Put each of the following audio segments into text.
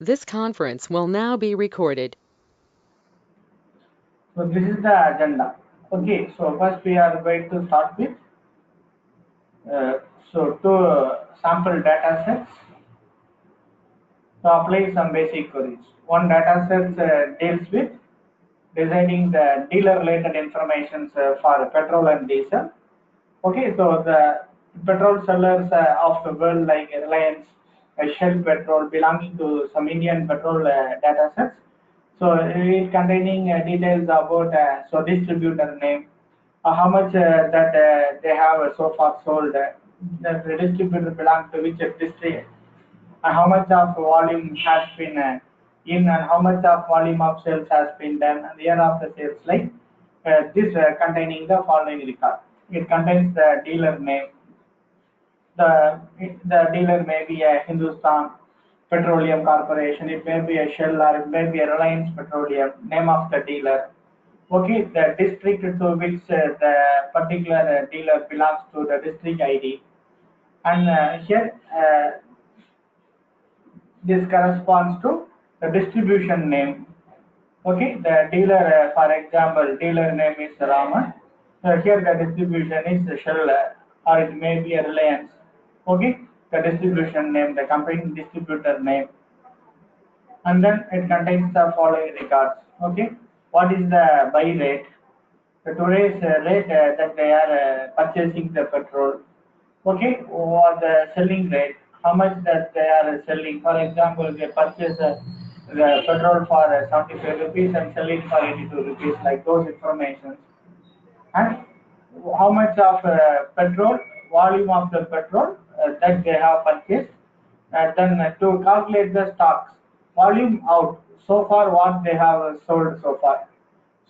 This conference will now be recorded. So this is the agenda. Okay, so first we are going to start with uh, two sample data sets to apply some basic queries. One data set deals with designing the dealer related information for petrol and diesel. Okay, so the petrol sellers of the world like Reliance, Shell Petrol belonging to some Indian petrol data sets. So it containing details about distributor name, how much that they have so far sold, the distributor belongs to which district, how much of volume has been in and how much of volume of sales has been done and the year of the sales, like this containing the following record. It contains the dealer name. The dealer may be a Hindustan Petroleum Corporation, it may be a Shell, or it may be a Reliance Petroleum, name of the dealer. Okay, the district to which the particular dealer belongs to, the district ID. And here this corresponds to the distribution name. Okay, the dealer, for example, dealer name is Raman. Here the distribution is Shell, or it may be a Reliance. Okay, the distribution name, the company distributor name, and then it contains the following records. Okay, what is the buy rate? The today's rate that they are purchasing the petrol. Okay, or the selling rate, how much that they are selling. For example, they purchase the petrol for 75 rupees and sell it for 82 rupees, like those information. And how much of petrol, volume of the petrol that they have purchased. Then to calculate the stocks, volume out, so far what they have sold so far.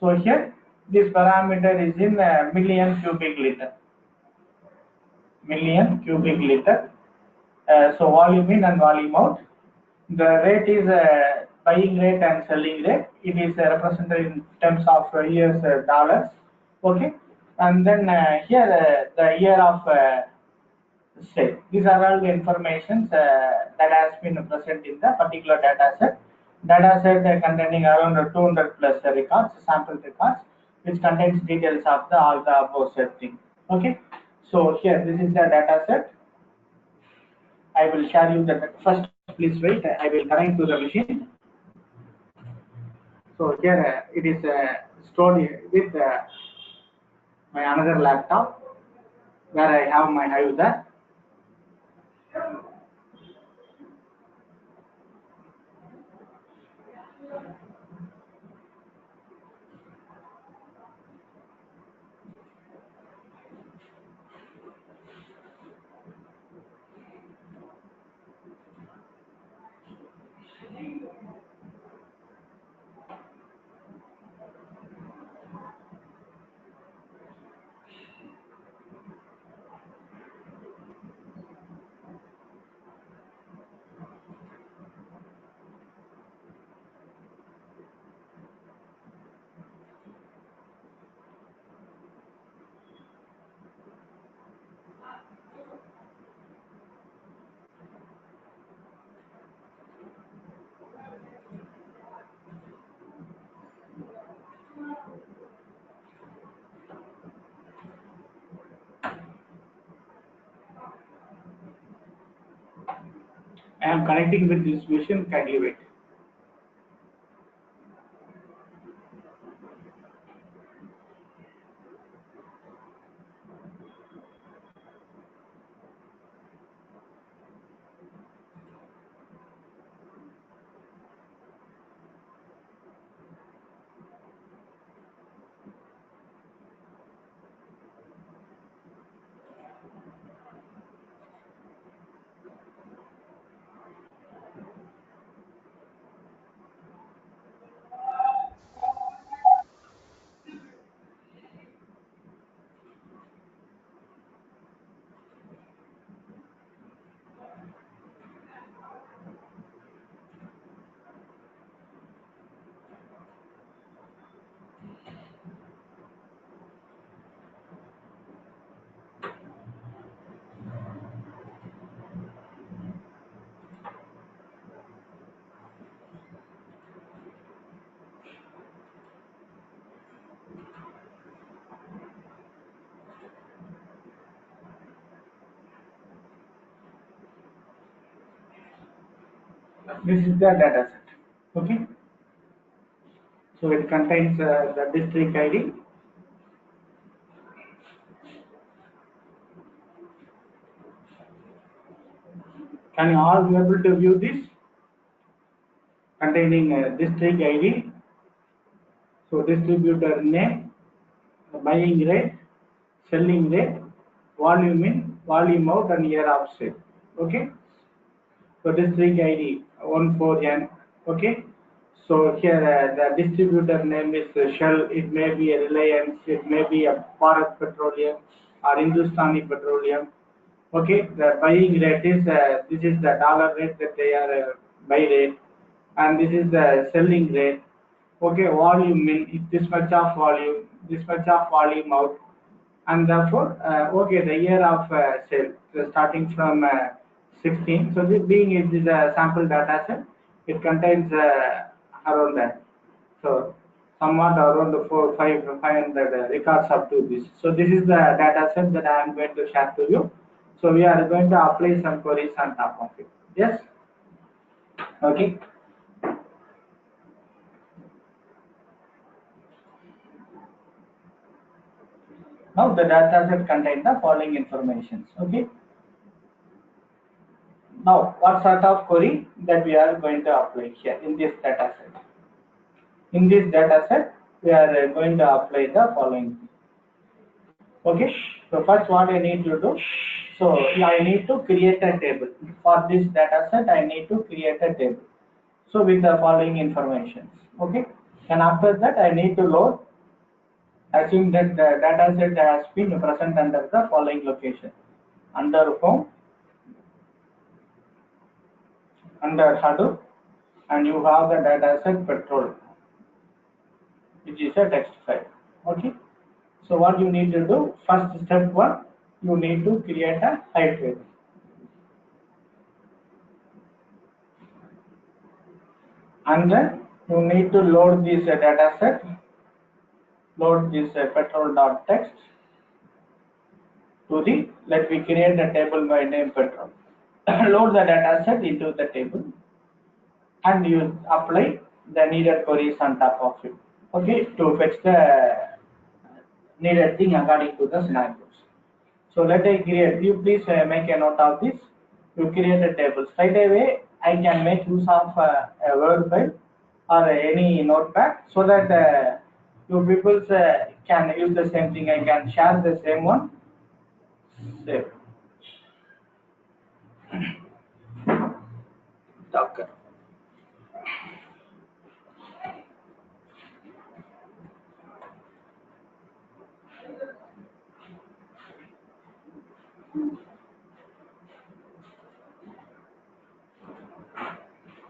So here, this parameter is in million cubic liter. Million cubic liter. So volume in and volume out. The rate is buying rate and selling rate. It is represented in terms of US dollars. Okay, and then here the year of sale. These are all the information that has been present in the particular data set. Data set containing around 200 plus records, sample records, which contains details of the all the above set thing. Okay, so here this is the data set. I will share you the first. Please wait. I will connect to the machine. So here it is stored with my another laptop where I have my user. I am connecting with this machine. Kindly wait. This is the data set. Okay, so it contains the district ID. Can you all be able to view this containing district ID? So distributor name, buying rate, selling rate, volume in, volume out, and year of sale. Okay. So district ID 14N. Okay. So here the distributor name is Shell. It may be a Reliance. It may be a Bharat Petroleum or Hindustani Petroleum. Okay. The buying rate is this is the dollar rate that they are buy rate, and this is the selling rate. Okay. Volume in this much of volume, this much of volume out, and therefore okay, the year of sale, so starting from 16. So this being it is a sample data set, it contains around that, so somewhat around the 500 records up to this. So this is the data set that I am going to share to you. So we are going to apply some queries on top of it. Yes. Okay. Now the data set contains the following information. Okay. Now, what sort of query that we are going to apply here in this data set? In this data set, we are going to apply the following. Okay. So first, what I need to do? So I need to create a table for this data set. I need to create a table. So with the following information. Okay. And after that, I need to load. Assume that the data set has been present under the following location: under home, under Hadoop, and you have the data set petrol, which is a text file. Okay. So what you need to do, first step one, you need to create a hide table. And then you need to load this data set, load this petrol.txt to the, let me create a table by name petrol. Load the data set into the table and you apply the needed queries on top of it. Okay, to fetch the needed thing according to the scenarios. So let I create, you please make a note of this. You create a table. Straight away, I can make use of a Word file or any notepad so that you people can use the same thing. I can share the same one. Save. Docker.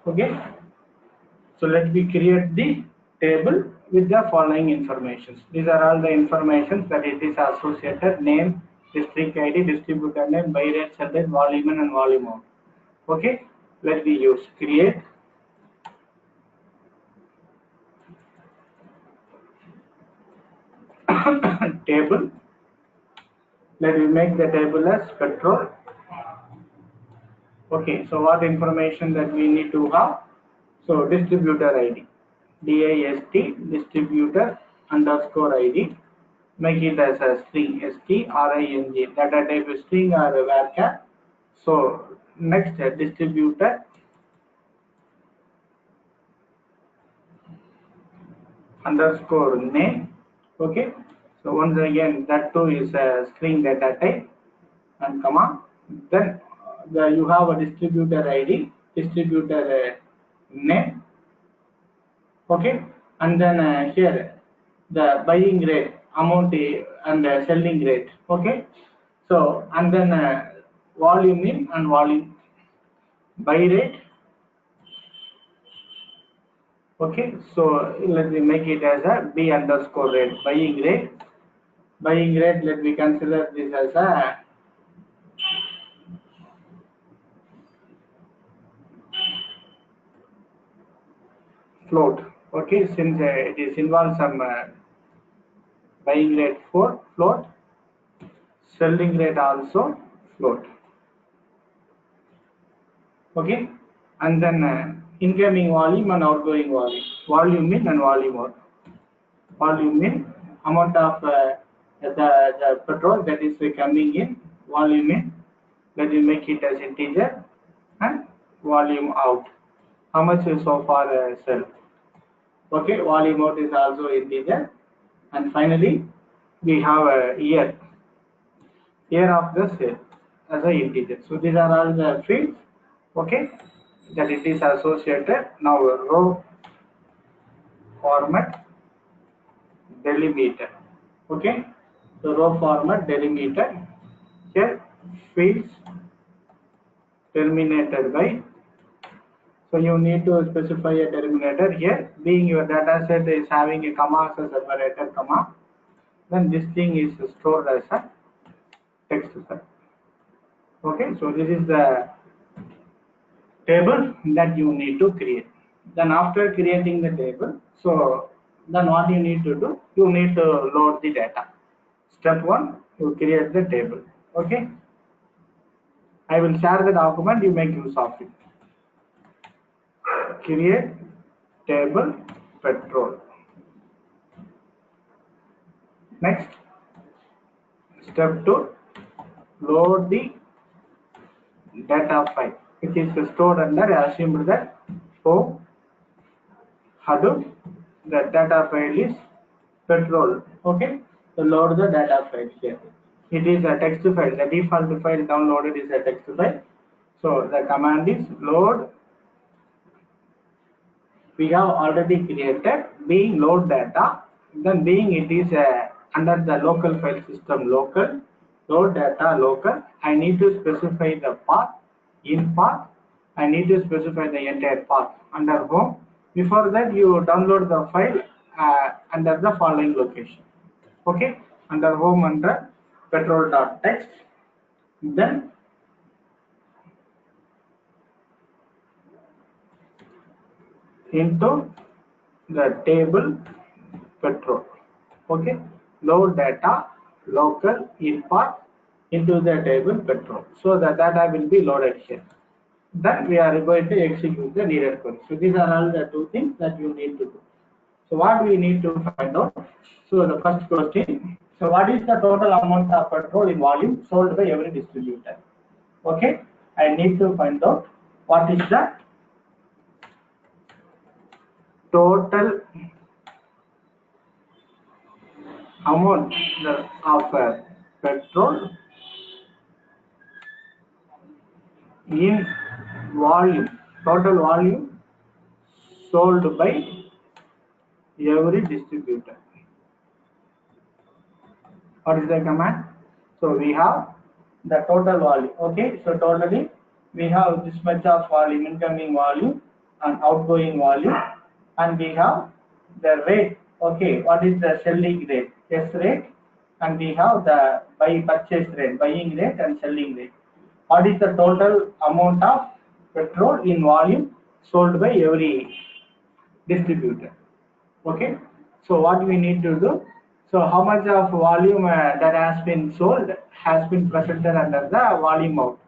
Okay. So let me create the table with the following informations. These are all the informations that it is associated: name, district ID, distributor name, buy rate, sell rate, volume in and volume out. Okay, let me use create table. Let me make the table as petrol. Okay, so what information that we need to have? So distributor ID, DIST, distributor underscore ID. Make it as a string, string. Data type is string or varchar. So next distributor underscore name. Okay. So once again that too is a string data type and comma. Then you have a distributor ID, distributor name. Okay. And then here the buying rate, amount and selling rate. Okay. So and then volume in and volume buy rate. Okay, so let me make it as a b underscore rate, buying rate. Buying rate, let me consider this as a float. Okay, since it is involves some buying rate for float, selling rate also float. Okay, and then incoming volume and outgoing volume, volume in and volume out. Volume in, amount of the petrol that is coming in, volume in, that will make it as integer, and volume out, how much is so far sell. Okay, volume out is also integer, and finally we have a year of the sale as a integer. So these are all the fields, okay, that it is associated. Now row format delimiter, okay, so row format delimiter, here fields terminated by, so you need to specify a terminator here, being your data set is having a comma as a separator comma, then this thing is stored as a text file. Okay, so this is the table that you need to create. Then after creating the table, so then what you need to do, you need to load the data. Step 1, you create the table. Okay, I will share the document, you make use of it. Create table petrol. Next, step 2, load the data file, which is stored under assumed that home Hadoop. The data file is petrol. Okay, so load the data file here. It is a text file. The default file downloaded is a text file. So the command is load. We have already created being load data. Then being it is under the local file system local load data local. I need to specify the path in path. I need to specify the entire path under home. Before that, you download the file under the following location. Okay, under home under petrol.txt. Then into the table petrol. Okay, load data local in path into the table petrol. So the data will be loaded here. Then we are going to execute the needed query. So these are all the two things that you need to do. So what we need to find out? So the first question. So what is the total amount of petrol in volume sold by every distributor? Okay, I need to find out what is the total amount of petrol in volume, total volume sold by every distributor. What is the command? So we have the total volume. Okay, so totally we have this much of volume, incoming volume and outgoing volume, and we have the rate. Okay, what is the selling rate? S rate, and we have the purchase rate, buying rate and selling rate. What is the total amount of petrol in volume sold by every distributor? Okay, so what we need to do, so how much of volume that has been sold has been presented under the volume out.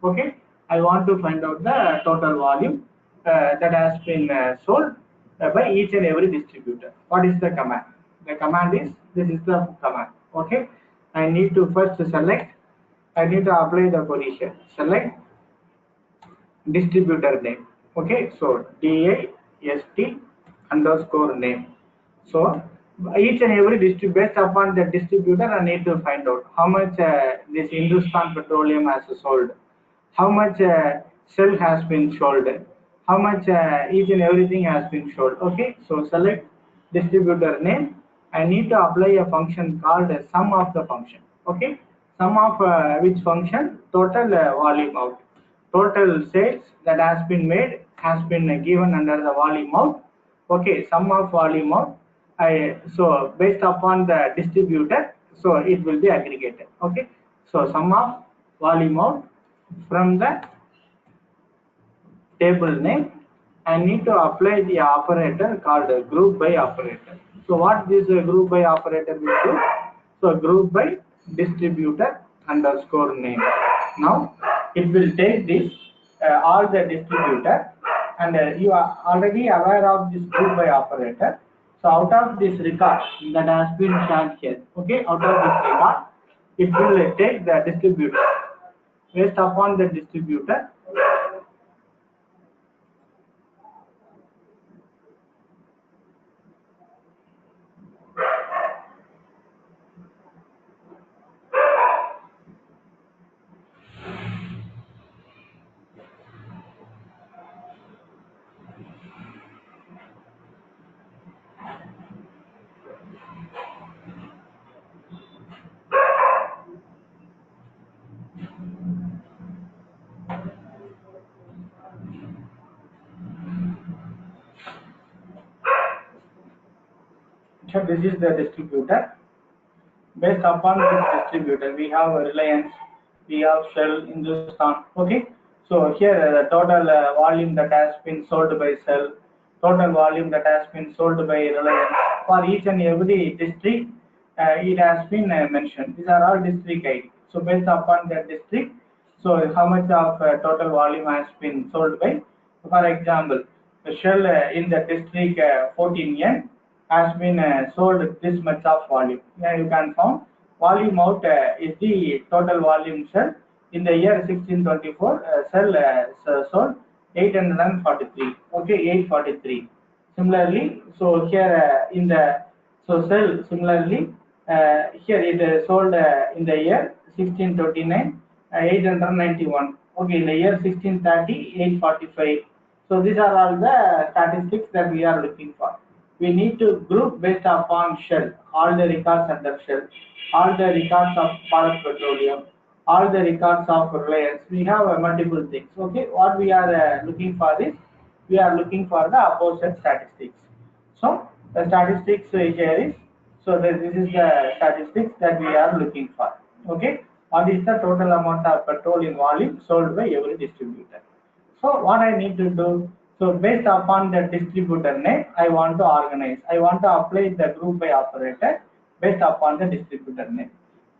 Okay, I want to find out the total volume that has been sold by each and every distributor. What is the command? The command is, this is the command. Okay, I need to first select, I need to apply the position, select distributor name. Okay, so DIST underscore name. So each and every based upon the distributor, I need to find out how much this Hindustan Petroleum has sold, how much Shell has been sold, how much each and everything has been sold. Okay, so select distributor name. I need to apply a function called sum of the function. Okay, sum of which function? Total volume out. Total sales that has been made has been given under the volume out. Okay, sum of volume out. So based upon the distributor, so it will be aggregated. Okay, so sum of volume out from the table name. I need to apply the operator called group by operator. So what this group by operator will do? So group by distributor underscore name. Now it will take this all the distributor and you are already aware of this group by operator. So out of this record that has been shared here, okay, out of this record, it will take the distributor. Based upon the distributor, so this is the distributor. Based upon this distributor, we have Reliance, we have Shell, Hindustan. Okay, so here the total volume that has been sold by Shell, total volume that has been sold by Reliance. For each and every district, it has been mentioned. These are all district ID. So based upon the district, so how much of total volume has been sold by? For example, the Shell in the district 14N has been sold this much of volume. Yeah, you can found volume out is the total volume cell. In the year 1624, cell sold 843. Okay, 843. Similarly, so here in the so cell similarly here it sold in the year 1629 891. Okay, in the year 1630 845. So these are all the statistics that we are looking for. We need to group based upon Shell, all the records under Shell, all the records of Bharat Petroleum, all the records of Reliance. We have multiple things. Okay, what we are looking for is we are looking for the opposite statistics. So the statistics here is so this is the statistics that we are looking for. Okay, what is the total amount of petrol in volume sold by every distributor? So what I need to do, so based upon the distributor name, I want to organize. I want to apply the group by operator based upon the distributor name.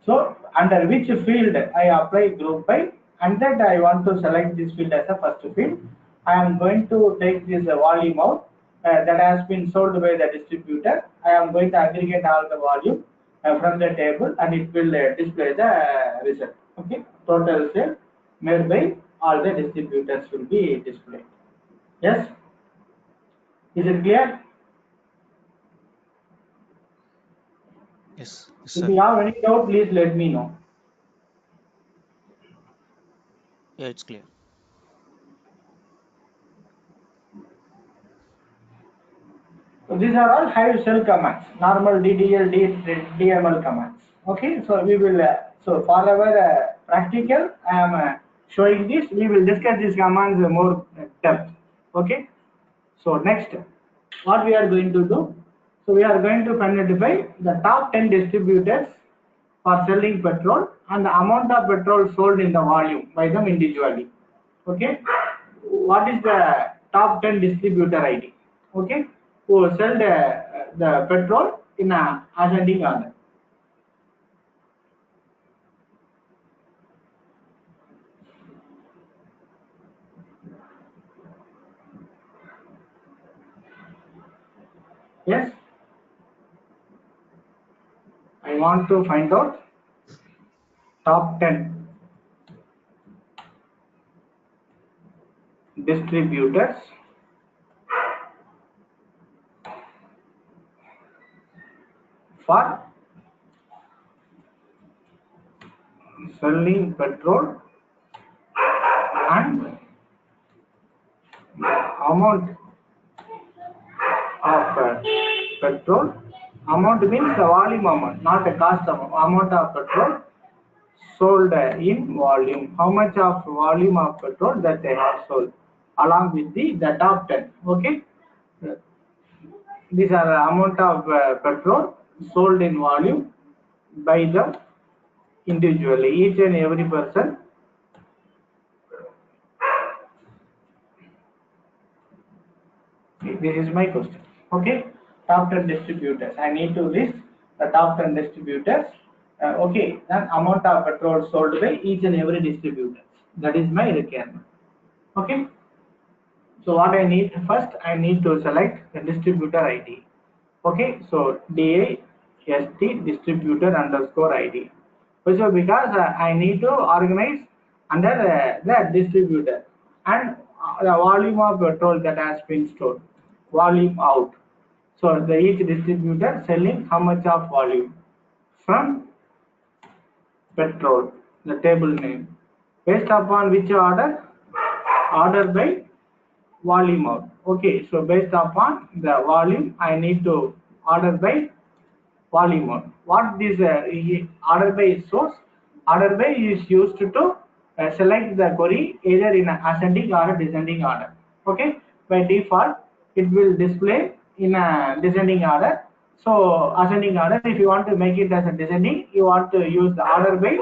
So under which field I apply group by, and then I want to select this field as a first field. I am going to take this volume out that has been sold by the distributor. I am going to aggregate all the volume from the table, and it will display the result. Okay, total sale made by all the distributors will be displayed. Yes, is it clear? Yes, yes, If sir. you have any doubt, please let me know. Yeah, it's clear. So these are all Hive shell commands, normal DDL, DML commands. Okay, so we will, so for our practical, I am showing this. We will discuss these commands more depth. Okay, so next, what we are going to do? So we are going to identify the top 10 distributors for selling petrol and the amount of petrol sold in the volume by them individually. Okay, what is the top 10 distributor ID? Okay, who sell the petrol in a ascending order. Yes, I want to find out top 10 distributors for selling petrol and amount of petrol. Amount means the volume amount, not the cost amount. Amount of petrol sold in volume. How much of volume of petrol that they have sold, along with the top 10. Okay, these are amount of petrol sold in volume by them individually, each and every person. This is my question. Okay, top 10 distributors. I need to list the top 10 distributors. Okay, then amount of petrol sold by each and every distributor. That is my requirement. Okay. So what I need first, I need to select the distributor ID. Okay, so DAST distributor underscore ID. So because I need to organize under the distributor and the volume of petrol that has been stored, volume out. So the each distributor selling how much of volume from petrol, the table name. Based upon which order? Order by volume out. Okay, so based upon the volume, I need to order by volume out. What this order by is source? Order by is used to select the query either in ascending or descending order. Okay, by default, it will display in a descending order. So ascending order, if you want to make it as a descending, you want to use the order by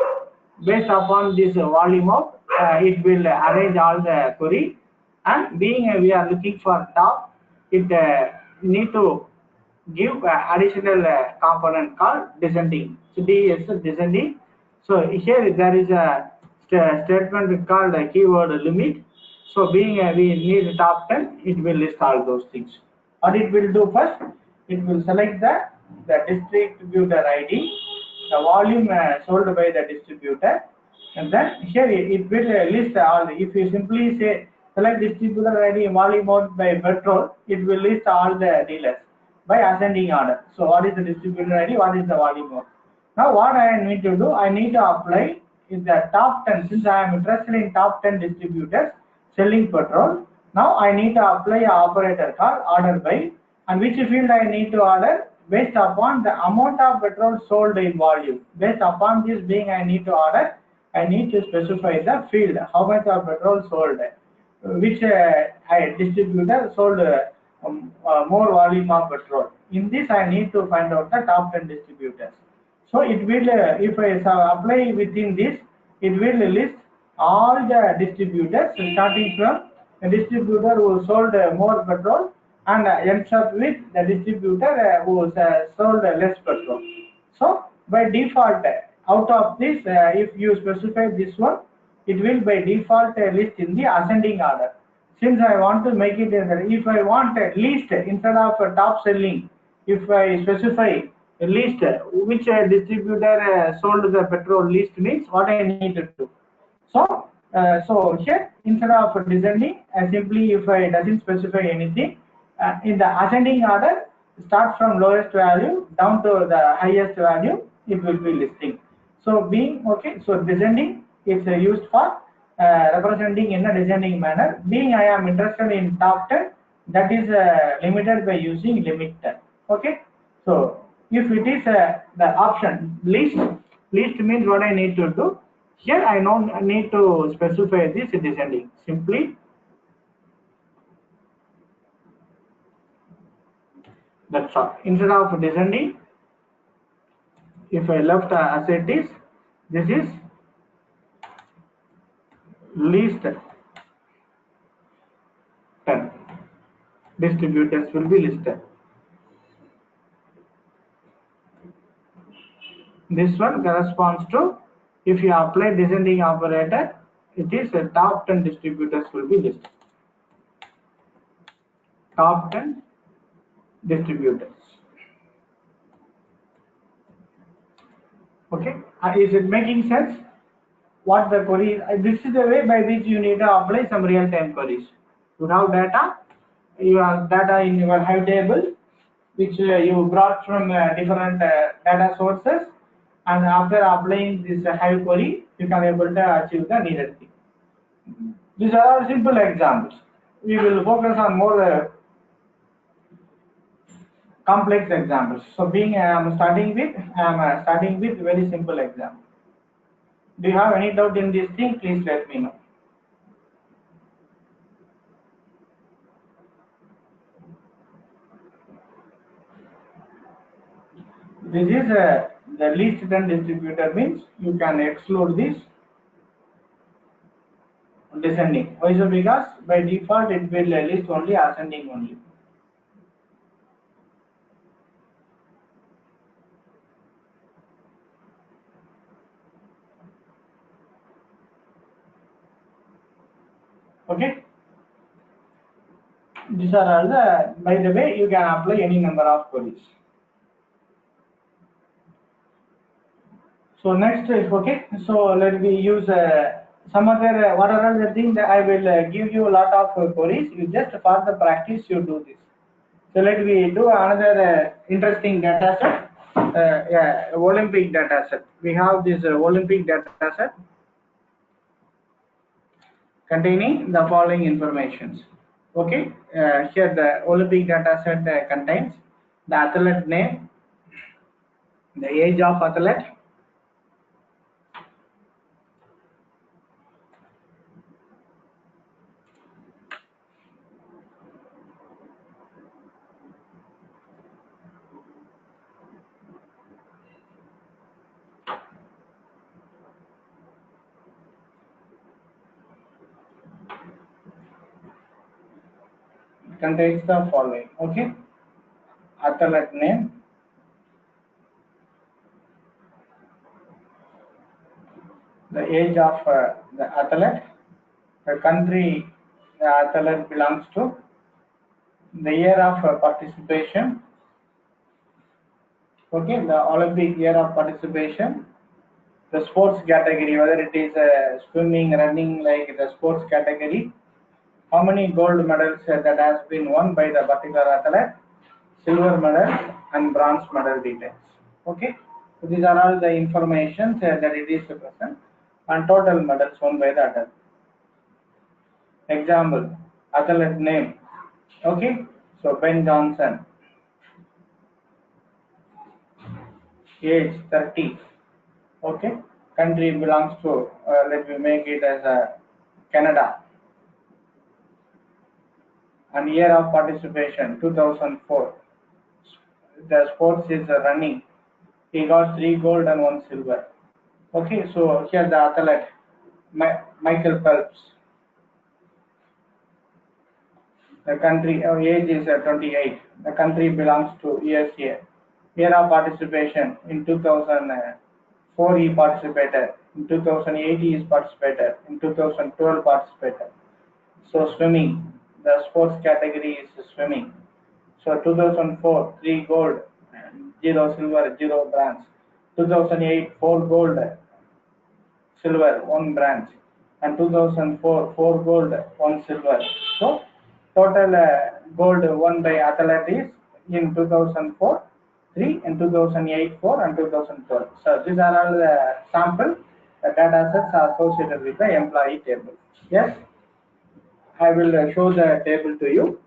based upon this volume of it will arrange all the query, and being we are looking for top, it need to give additional component called descending. So D is descending. So here there is a statement called a keyword limit. So being we need top 10, it will list all those things. What it will do first, it will select the distributor ID, the volume sold by the distributor, and then here it will list all. If you simply say select distributor ID volume out by petrol, it will list all the dealers by ascending order. So what is the distributor ID? What is the volume out? Now what I need to do, I need to apply in the top 10. Since I am interested in top 10 distributors selling petrol, now I need to apply a operator called order by, and which field I need to order based upon the amount of petrol sold in volume. Based upon this being I need to order, I need to specify the field, how much of petrol sold, which distributor sold more volume of petrol. In this, I need to find out the top 10 distributors. So it will, if I apply within this, it will list all the distributors starting from a distributor who sold more petrol and ends up with the distributor who sold less petrol. So by default, out of this, if you specify this one, it will by default list in the ascending order. Since I want to make it, if I want least instead of top selling, if I specify least, which distributor sold the petrol least means what I need to do. So here instead of descending, simply if I doesn't specify anything, in the ascending order, start from lowest value down to the highest value, it will be listing. So being okay, so descending is used for representing in a descending manner. Being I am interested in top 10, that is limited by using limit 10. Okay, so if it is the option least means what I need to do. Here I don't need to specify this descending. Simply that's all. Instead of descending, if I left as it is, this is least 10 distributors will be listed. This one corresponds to, if you apply descending operator, it is top 10 distributors will be listed. Top 10 distributors. Okay, is it making sense? What the query, this is the way by which you need to apply some real-time queries. You have data, you have data in your Hive table, which you brought from different data sources, and after applying this Hive query, you can able to achieve the needed thing. These are all simple examples. We will focus on more complex examples. So being I am starting with very simple example. Do you have any doubt in this thing? Please let me know. This is the least 10 distributor means you can exclude this descending. Why so? Because by default it will list only ascending only. Okay. These are all the, by the way, you can apply any number of queries. So next is okay. So let me use some other what are all the things that I will give you a lot of queries. You just for the practice you do this. So let me do another interesting data set. Yeah, Olympic data set. We have this Olympic data set containing the following informations. Okay, here the Olympic data set contains the athlete name, the age of athlete, contains the following. Okay, athlete name, the age of the athlete, the country the athlete belongs to, the year of participation, okay, the Olympic year of participation, the sports category, whether it is swimming, running, like the sports category, how many gold medals that has been won by the particular athlete, silver medal and bronze medal details. Okay, so these are all the information that it is present, and total medals won by the athlete. Example, athlete name. Okay, so Ben Johnson, age 30. Okay, country belongs to, let me make it as Canada, and year of participation 2004. The sports is running. He got 3 gold and 1 silver. Okay, so here the athlete, Michael Phelps. The country age is 28. The country belongs to USA. Year of participation in 2004 he participated. In 2008 he is participated. In 2012 participated. So swimming, the sports category is swimming. So 2004 3 gold, 0 silver, 0 bronze. 2008 4 gold, silver, 1 bronze, and 2004 4 gold, 1 silver. So total gold won by athlete is in 2004 3, in 2008 4, and 2012. So these are all sample data sets associated with the employee table. Yes, I will show the table to you.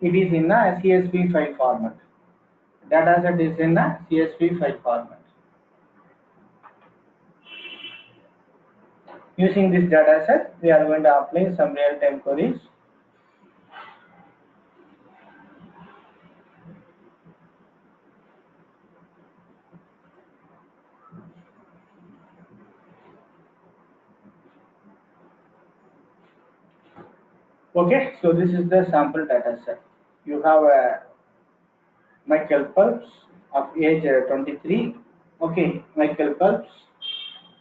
It is in a CSV file format. Data set is in a CSV file format. Using this data set, we are going to apply some real-time queries. Okay, so this is the sample data set. You have Michael Phelps of age 23. Okay, Michael Phelps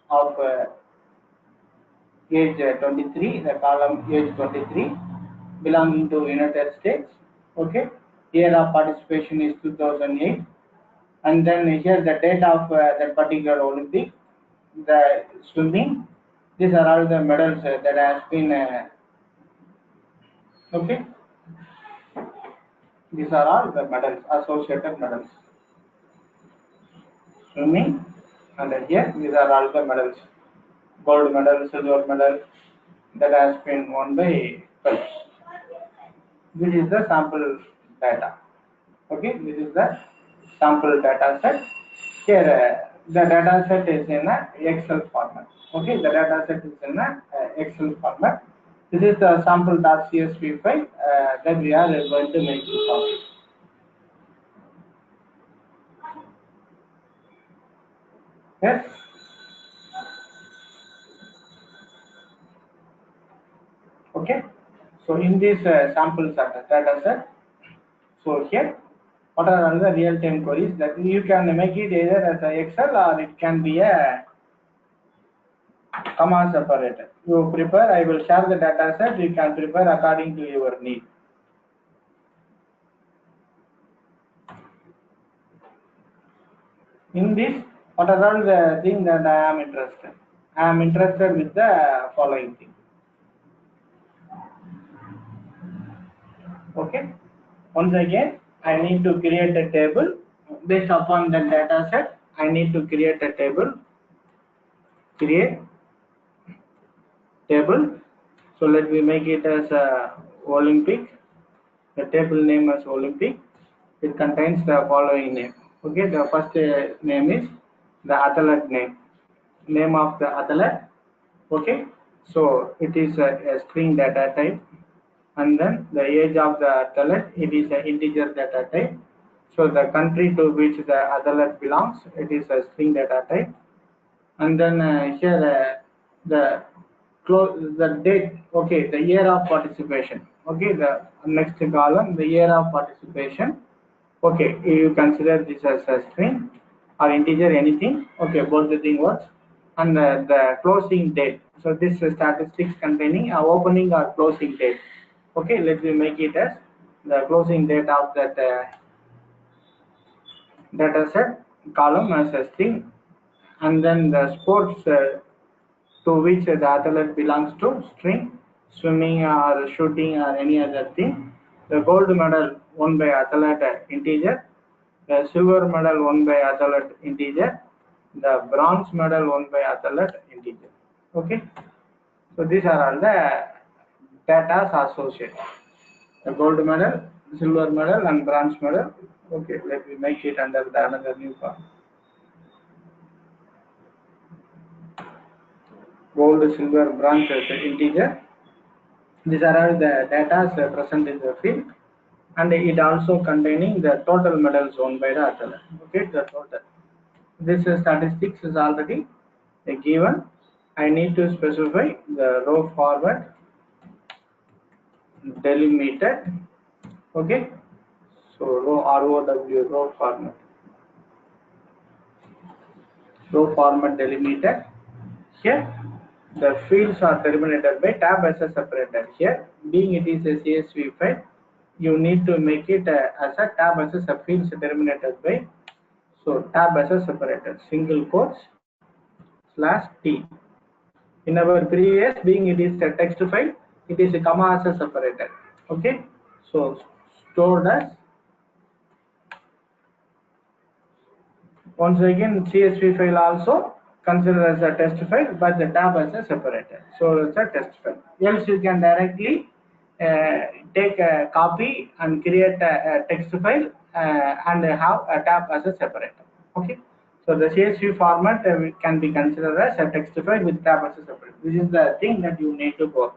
of age 23, the column age 23, belonging to United States. Okay, year of participation is 2008, and then here the date of that particular Olympic, the swimming. These are all the medals that has been okay. These are all the medals, associated medals. Swimming, and here these are all the medals. Gold medal, silver medal that has been won by Phelps. This is the sample data. Okay, this is the sample data set. Here the data set is in a Excel format. Okay, the data set is in a Excel format. This is the sample.csv file that we are going to make use of. Yes. Okay. So in this sample data set, so here, what are all the real-time queries that you can make it either as a Excel or it can be a comma separated. You prepare, I will share the data set, you can prepare according to your need. In this, what are all the things that I am interested? I am interested with the following thing. Okay. Once again, I need to create a table based upon the data set. I need to create a table. Create table. So let me make it as a Olympic. The table name as Olympic. It contains the following name. Okay, the first name is the athlete name. Name of the athlete. Okay, so it is a string data type, and then the age of the athlete, it is an integer data type. So the country to which the athlete belongs, it is a string data type. And then here the date, okay, the year of participation. Okay, the next column, the year of participation. Okay, you consider this as a string or integer, anything. Okay, both the thing works. And the closing date. So this is statistics containing opening or closing date. Okay, let me make it as the closing date of that data set column as a string, and then the sports to which the athlete belongs to string, swimming or shooting or any other thing. The gold medal won by athlete integer, the silver medal won by athlete integer, the bronze medal won by athlete integer. Okay, so these are all the data associated. The gold medal, silver medal, and bronze medal. Okay, let me make it under the another new form. Gold, silver, bronze as an integer. These are all the data present in the field, and it also containing the total medals won by the athlete. Okay, the total. This statistics is already given. I need to specify the row format delimited. Okay, so row format. Row format delimited. Here, the fields are terminated by tab as a separator. Here, being it is a CSV file, you need to make it as a tab as a subfields terminated by, so tab as a separator, single quotes /t. In our previous, being it is a text file, it is a comma as a separator. Okay, so stored as, once again, CSV file also consider as a test file, but the tab as a separator. So it's a test file. Else you can directly take a copy and create a text file and have a tab as a separator. Okay. So the CSV format can be considered as a text file with tab as a separator. This is the thing that you need to go.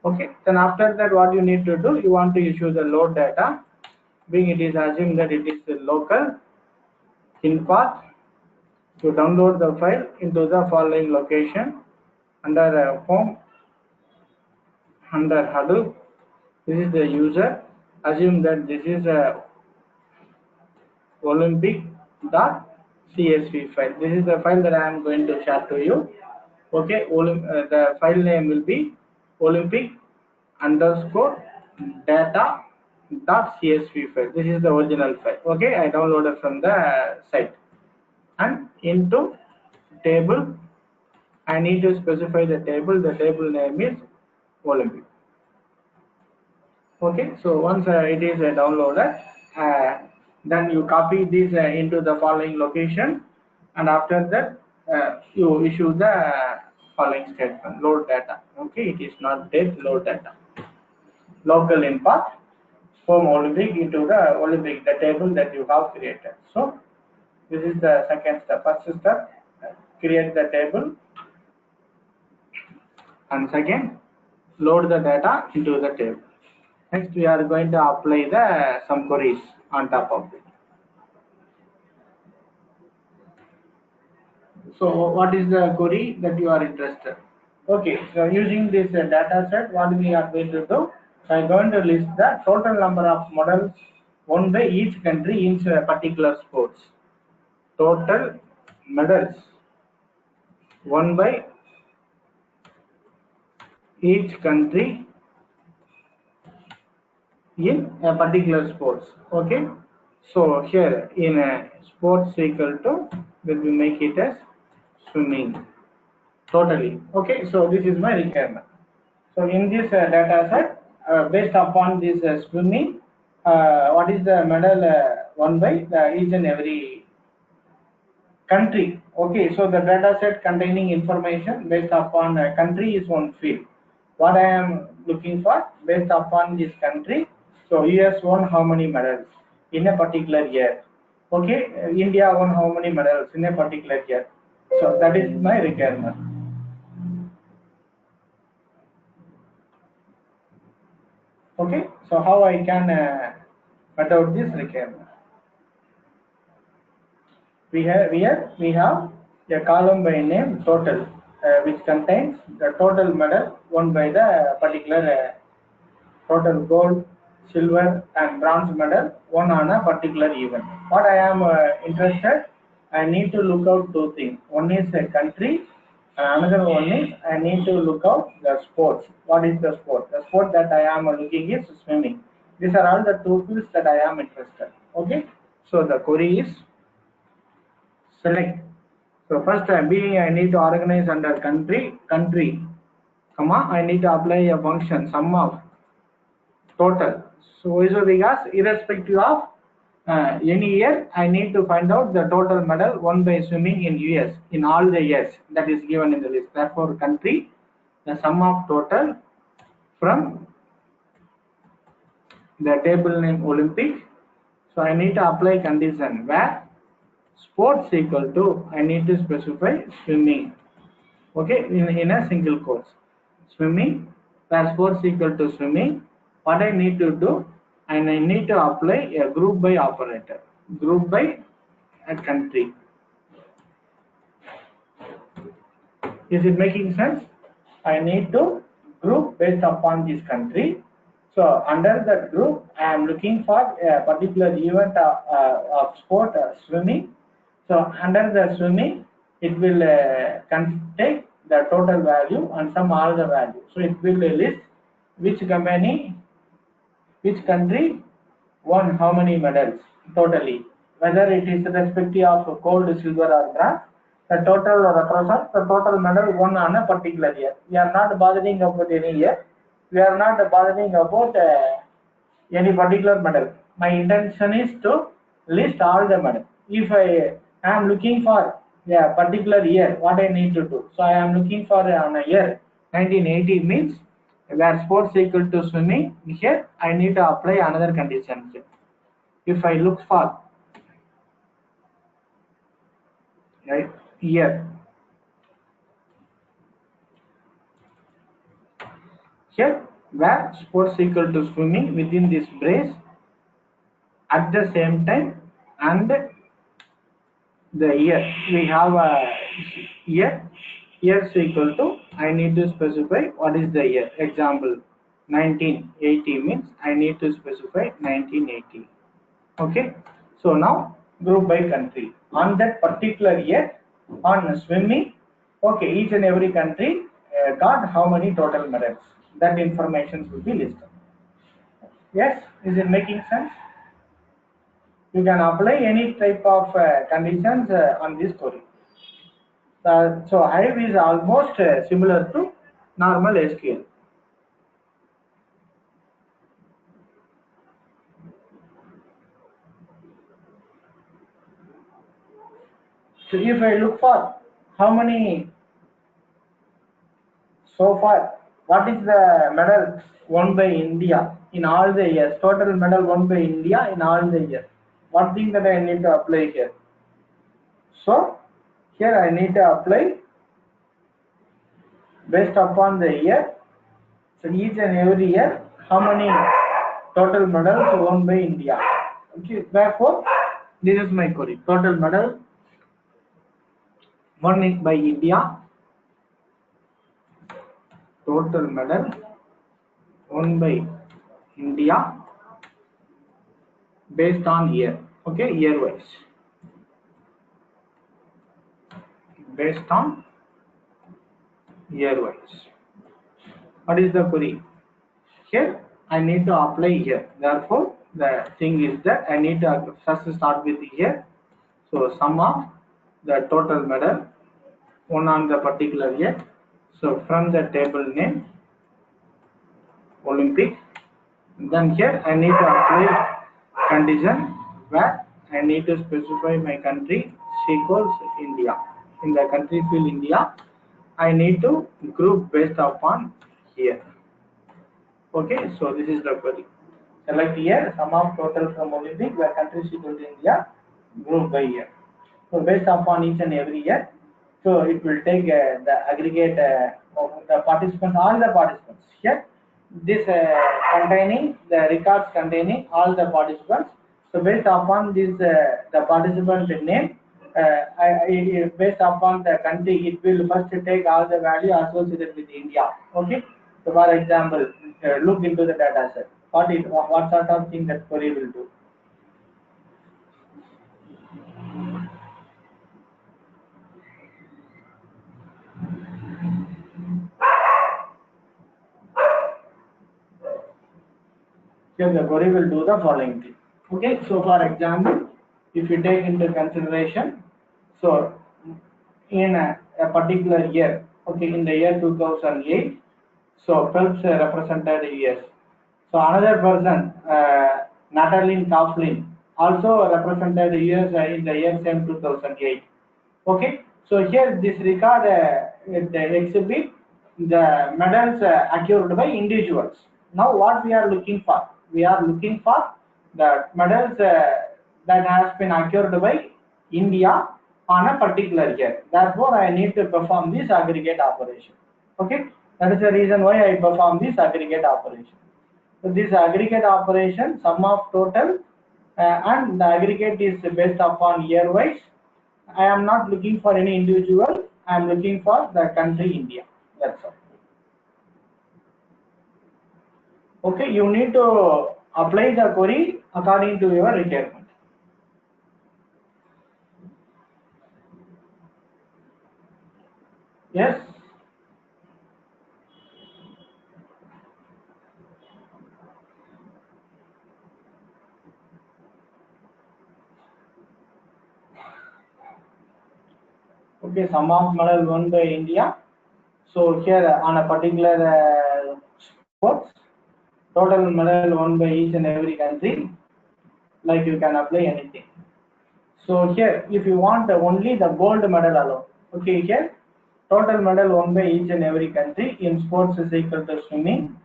Okay. Then after that, what you need to do, you want to issue the load data. Being it is assumed that it is local in path, to download the file into the following location under home, under Hadoop. This is the user. Assume that this is a olympic.csv file. This is the file that I am going to share to you. Okay, the file name will be olympic underscore data.csv file. This is the original file. Okay, I downloaded from the site. And into table, I need to specify the table. The table name is Olympic. Okay, so once it is downloaded, then you copy this into the following location, and after that you issue the following statement: load data. Okay, it is not date, load data. Local in path, from Olympic into the Olympic, the table that you have created. So this is the second step. First step, create the table, and second, load the data into the table. Next, we are going to apply the some queries on top of it. So, what is the query that you are interested? Okay, so using this data set, what we are going to do? I am going to list the total number of models won by each country in particular sports. Total medals won by each country in a particular sports. Okay, so here in a sports equal to, we will make it as swimming totally. Okay, so this is my requirement. So in this data set, based upon this swimming, what is the medal won by each and every country. Okay, so the data set containing information based upon country is one field. What I am looking for based upon this country, so US won how many medals in a particular year. Okay, India won how many medals in a particular year. So that is my requirement. Okay, so how I can cut out this requirement. We have a column by name total, which contains the total medal won by the particular total gold, silver, and bronze medal won on a particular event. What I am interested, I need to look out two things. One is a country, and another one is I need to look out the sports. What is the sport? The sport that I am looking is swimming. These are all the two fields that I am interested. Okay, so the query is select. So first B, I need to organize under country, comma, I need to apply a function, sum of total. So because irrespective of any year, I need to find out the total medal won by swimming in US in all the years that is given in the list. Therefore, country, the sum of total from the table name Olympic. So I need to apply condition where sports equal to, I need to specify swimming. Okay, in a single course, swimming, where sports equal to swimming. What I need to do, and I need to apply a group by operator, group by a country. Is it making sense? I need to group based upon this country. So under that group, I am looking for a particular event of sport, swimming. So under the swimming, it will take the total value and sum all the value. So it will list which company, which country won how many medals totally, whether it is respective of gold, silver, or bronze. The total represents the total medal won on a particular year. We are not bothering about any year. We are not bothering about any particular medal. My intention is to list all the medals. If I am looking for a particular year, what I need to do? So I am looking for on a year 1980 means where sports equal to swimming. Here I need to apply another condition. If I look for right year, here where sports equal to swimming within this brace at the same time, and the year we have a years equal to, I need to specify what is the year. Example 1980 means I need to specify 1980. Okay, so now group by country on that particular year on swimming. Okay, each and every country got how many total medals. That information will be listed. Yes, is it making sense? You can apply any type of conditions on this query. So Hive is almost similar to normal SQL. So if I look for how many so far, what is the medal won by India in all the years? Total medal won by India in all the years. One thing that I need to apply here. So here I need to apply based upon the year. So each and every year, how many total medals won by India? Okay, therefore, this is my query. Total medal won by India. Total medal won by India based on year. Okay, year wise. Based on year wise. What is the query? Here I need to apply here. Therefore, the thing is that I need to first start with here. So sum of the total medal one on the particular year. So from the table name Olympic. Then here I need to apply condition where I need to specify my country equals India. In the country field India, I need to group based upon here. Okay, so this is the query. Select here sum of total from Olympic where countries equal to India group by year. So based upon each and every year, so it will take the aggregate of the participants, all the participants here. This containing the records containing all the participants. So based upon this the participant name, based upon the country, it will first take all the value associated with India. Okay. So for example, look into the data set. What sort of thing that query will do? Here the query will do the following thing. Okay, so for example, if you take into consideration, so in a particular year, okay, in the year 2008, so Phelps represented US. So another person, Natalie Coughlin, also represented US in the year same 2008. Okay, so here this record the exhibit the medals acquired by individuals. Now what we are looking for? We are looking for the medals that has been acquired by India on a particular year. Therefore, I need to perform this aggregate operation. Okay, that is the reason why I perform this aggregate operation. So this aggregate operation, sum of total, and the aggregate is based upon year wise. I am not looking for any individual. I am looking for the country India. That's all. Okay, you need to apply the query according to your requirement. Yes. Okay, sum of medal won by India. So here on a particular sports, total medal won by each and every country. Like you can apply anything. So here, if you want only the gold medal alone, okay, here total medal won by each and every country in sports is equal to swimming.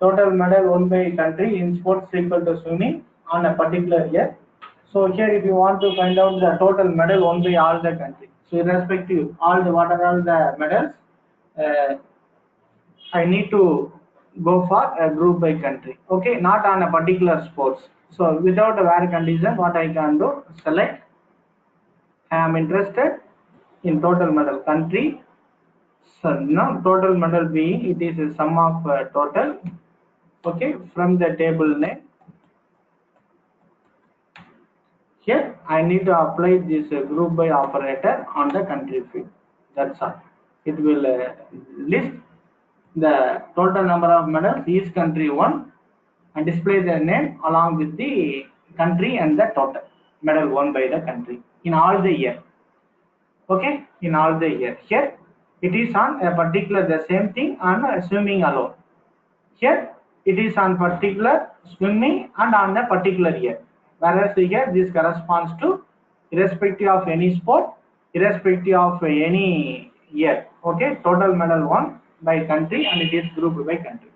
Total medal won by country in sports is equal to swimming on a particular year. So here, if you want to find out the total medal won by all the countries, so irrespective, all the what are all the medals, uh, I need to go for a group by country. Okay, not on a particular sports. So without a where condition, what I can do, select I am interested in total medal country. So now total medal being it is a sum of total. Okay, from the table name. Here I need to apply this group by operator on the country field. That's all. It will list the total number of medals each country won and display their name along with the country and the total medal won by the country in all the year. Okay, in all the year. Here it is on a particular the same thing on swimming alone. Here it is on particular swimming and on a particular year. Whereas here this corresponds to irrespective of any sport, irrespective of any year. Okay, total medal won by country and it is grouped by country.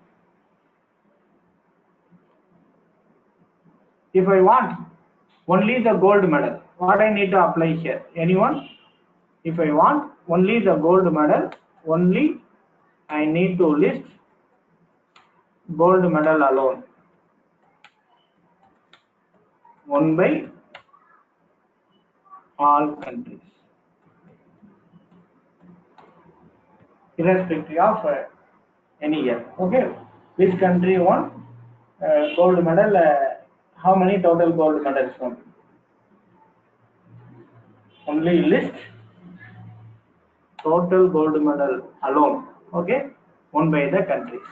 If I want only the gold medal, what I need to apply here? Anyone? If I want only the gold medal, only I need to list gold medal alone. Won by all countries, irrespective of any year. Okay, which country won gold medal? How many total gold medals won? Only list total gold medal alone. Okay, one by the countries.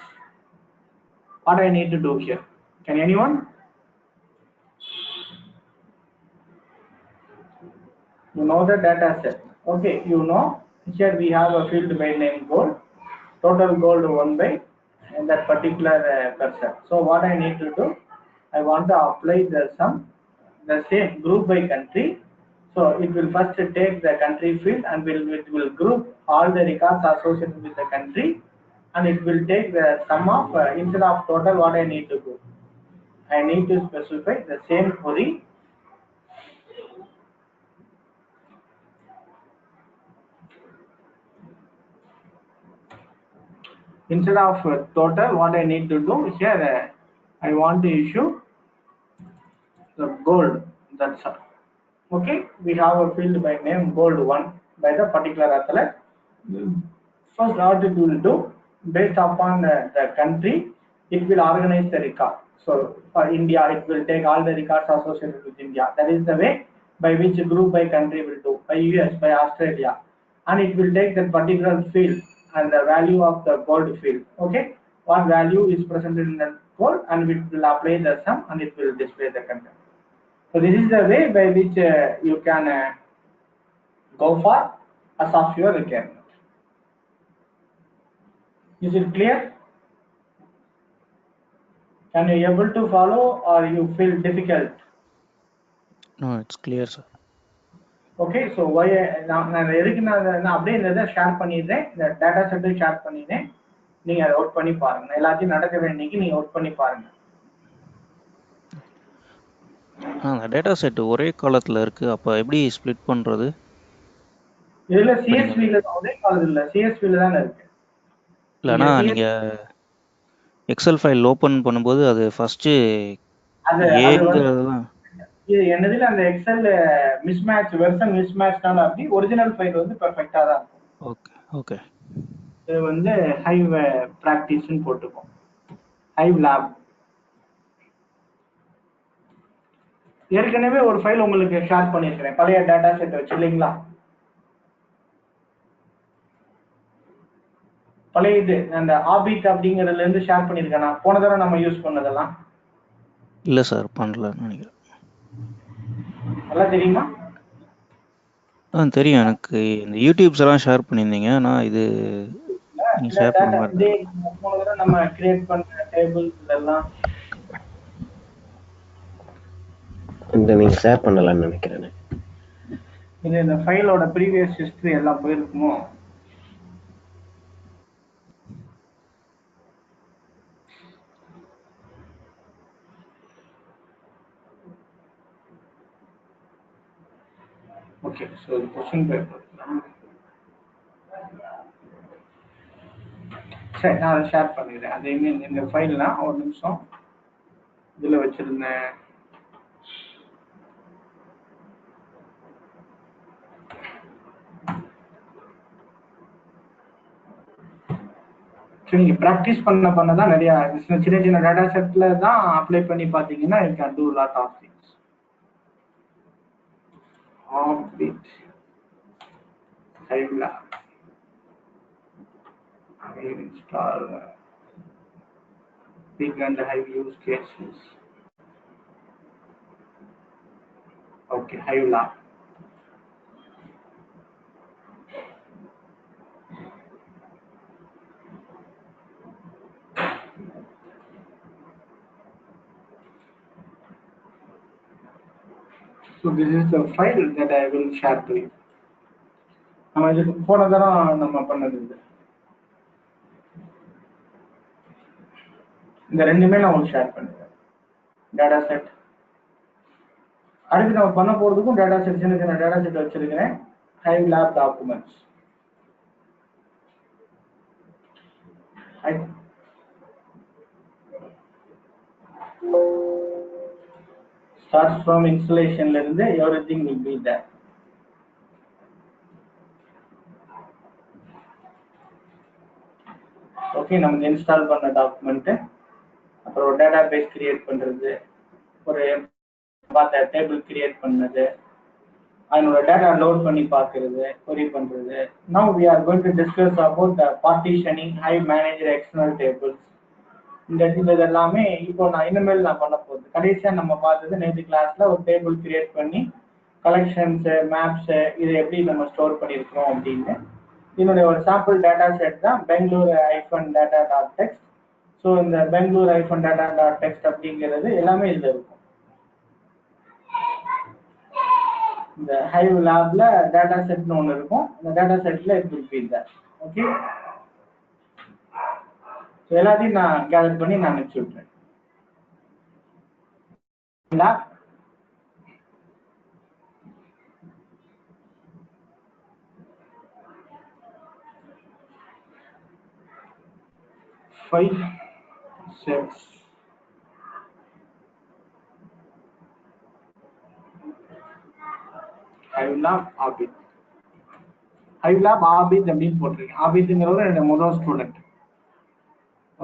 What I need to do here? Can anyone? You know the data set. Okay, you know here we have a field by name gold, total gold 1 by and that particular person. So what I need to do, I want to apply the sum, the same group by country. So it will first take the country field and it will group all the records associated with the country, and it will take the sum of instead of total. What I need to do, I need to specify the same query. Instead of total, what I need to do here, I want to issue the gold. That's all. Okay, we have a field by name gold 1 by the particular athlete. First, what it will do, based upon the country, it will organize the record. So for India, it will take all the records associated with India. That is the way by which group by country will do, by US, by Australia. And it will take that particular field and the value of the gold field. Okay, what value is presented in the gold, and it will apply the sum and it will display the content. So this is the way by which you can go for as of your requirement. Is it clear? Can you able to follow or you feel difficult? No, it's clear, sir. Okay, so why நான் எதுக்கு நான் அப்படியே இந்த இதை share பண்ணிடுறேன், இந்த data செட்டை share பண்ணிடுறேன், நீங்க அதை ஒர்க் பண்ணி பாருங்க. எல்லாத்தையும் நடக்க வேண்டியக்கு நீங்க ஒர்க் பண்ணி பாருங்க. அந்த டேட்டா செட் ஒரே காலத்துல இருக்கு, அப்ப எப்படி ஸ்ப்ளிட் பண்றது? இதுல சிஎஸ்வில ஒரே காலம் இல்ல, சிஎஸ்வில தான் இருக்கு. இல்லனா நீங்க எக்ஸல் ஃபைல் ஓபன் பண்ணும்போது அது ஃபர்ஸ்ட் ஏங்கிறதுலாம் இது என்னதுல அந்த எக்ஸல் மிஸ்மேட்ச் வெர்ஷன் மிஸ்மேட்ச்னால அப்படி ஒரிஜினல் ஃபைல் வந்து பெர்ஃபெக்ட்டா தான் இருக்கும். Okay okay. இது வந்து ஹைவ் பிராக்டிஸ்னு போட்டுப்போம், ஹைவ் லேப். ஏற்கனவே ஒரு ஃபைல் உங்களுக்கு ஷேர் பண்ணியிருக்கிறேன், பழைய டேட்டா செட் வச்சு இல்லைங்களா? பழைய இது அந்த ஆபிட் அப்படிங்கிறதுல இருந்து ஷேர் பண்ணியிருக்கேன் நான் போன தடவை நம்ம யூஸ் பண்ணதெல்லாம். இல்ல சார், பண்ணலன்னு நினைக்கிறேன். நல்லா தெரியுமா? தெரியும் எனக்கு. இந்த யூடியூப்ஸ் எல்லாம் ஷேர் பண்ணியிருந்தீங்க, நான் இது ஷேர் பண்ண மாதிரி போன தடவை நம்ம கிரியேட் பண்ண டேபிள்ஸ் எல்லாம் இந்த நீங்க ஷேர் பண்ணலன்னு நினைக்கிறேன். இது இந்த ஃபைலோட ப்ரீவியஸ் ஹிஸ்டரி எல்லாம் போயிருக்குமோ? ஓகே, ஸோ கொஸ்டின் பேப்பர் சரி, நான் அதை ஷேர் பண்ணிடுறேன். அது இந்த ஃபைல்னா ஒரு நிமிஷம் இதில் வச்சிருந்தேன். நீங்க ப்ராக்டிஸ் பண்ண தான் நிறைய சின்ன சின்ன டேட்டா செட்ல தான் அப்ளை பண்ணி பார்த்தீங்கன்னா you can do lot of things. Object Hive lab install big and high use cases. Okay, Hive Lab. So this is the file that I will share to you. நம்ம இதுக்கு போன தரம் நம்ம பண்ணது இது. இந்த ரெண்டுமே நான் உங்களுக்கு ஷேர் பண்ணுறேன். டேட்டா செட் அடுத்து நம்ம பண்ண போறதுக்கும் டேட்டா செட் சின்ன சின்ன டேட்டா செட் வச்சிருக்கிறேன். Hive lab documents. Starts from installation ல இருந்து everything will be there. Okay, நமக்கு இன்ஸ்டால் பண்ண டாக்குமெண்ட், அப்புறம் டேட்டா பேஸ் கிரியேட் பண்றது, ஒரு பார்த்த டேபிள் கிரியேட் பண்ணது, அதனோட டேட்டா லோட் பண்ணி பார்க்கறது, query பண்றது. Now we are going to discuss about the partitioning, hive manager, external tables. இந்த எல்லாமே இப்போ நான் இனிமேல் நான் பண்ண போகுது. கடைசியா நம்ம பார்த்தது நேற்று கிளாஸ்ல ஒரு டேபிள் கிரியேட் பண்ணி கலெக்ஷன்ஸ், மேப்ஸ் இதை எப்படி நம்ம ஸ்டோர் பண்ணியிருக்கிறோம் அப்படின்னு. இதனுடைய ஒரு சாம்பிள் டேட்டா செட் தான் பெங்களூர் ஐஃபன் டேட்டா டாட் டெக்ஸ்ட். ஸோ இந்த பெங்களூர் ஐஃபன் டேட்டா டாட் டெக்ஸ்ட் அப்படிங்கிறது எல்லாமே இதில் இருக்கும். இந்த ஹைவ் லேப்ல டேட்டா செட்னு ஒன்று இருக்கும். இந்த டேட்டா செட்ல it will be there. Okay, எல்லாத்தையும் நான் கேதர் பண்ணி நான் அனுப்பிச்சு விட்றேன். Five sets. ஹைவ்லாப் ஆபித். ஹைவ்லாப் ஆபித் அப்படின்னு போட்டிருக்கேன். ஆபித்ங்கிறவர் என்னோட முதல் ஸ்டூடெண்ட்.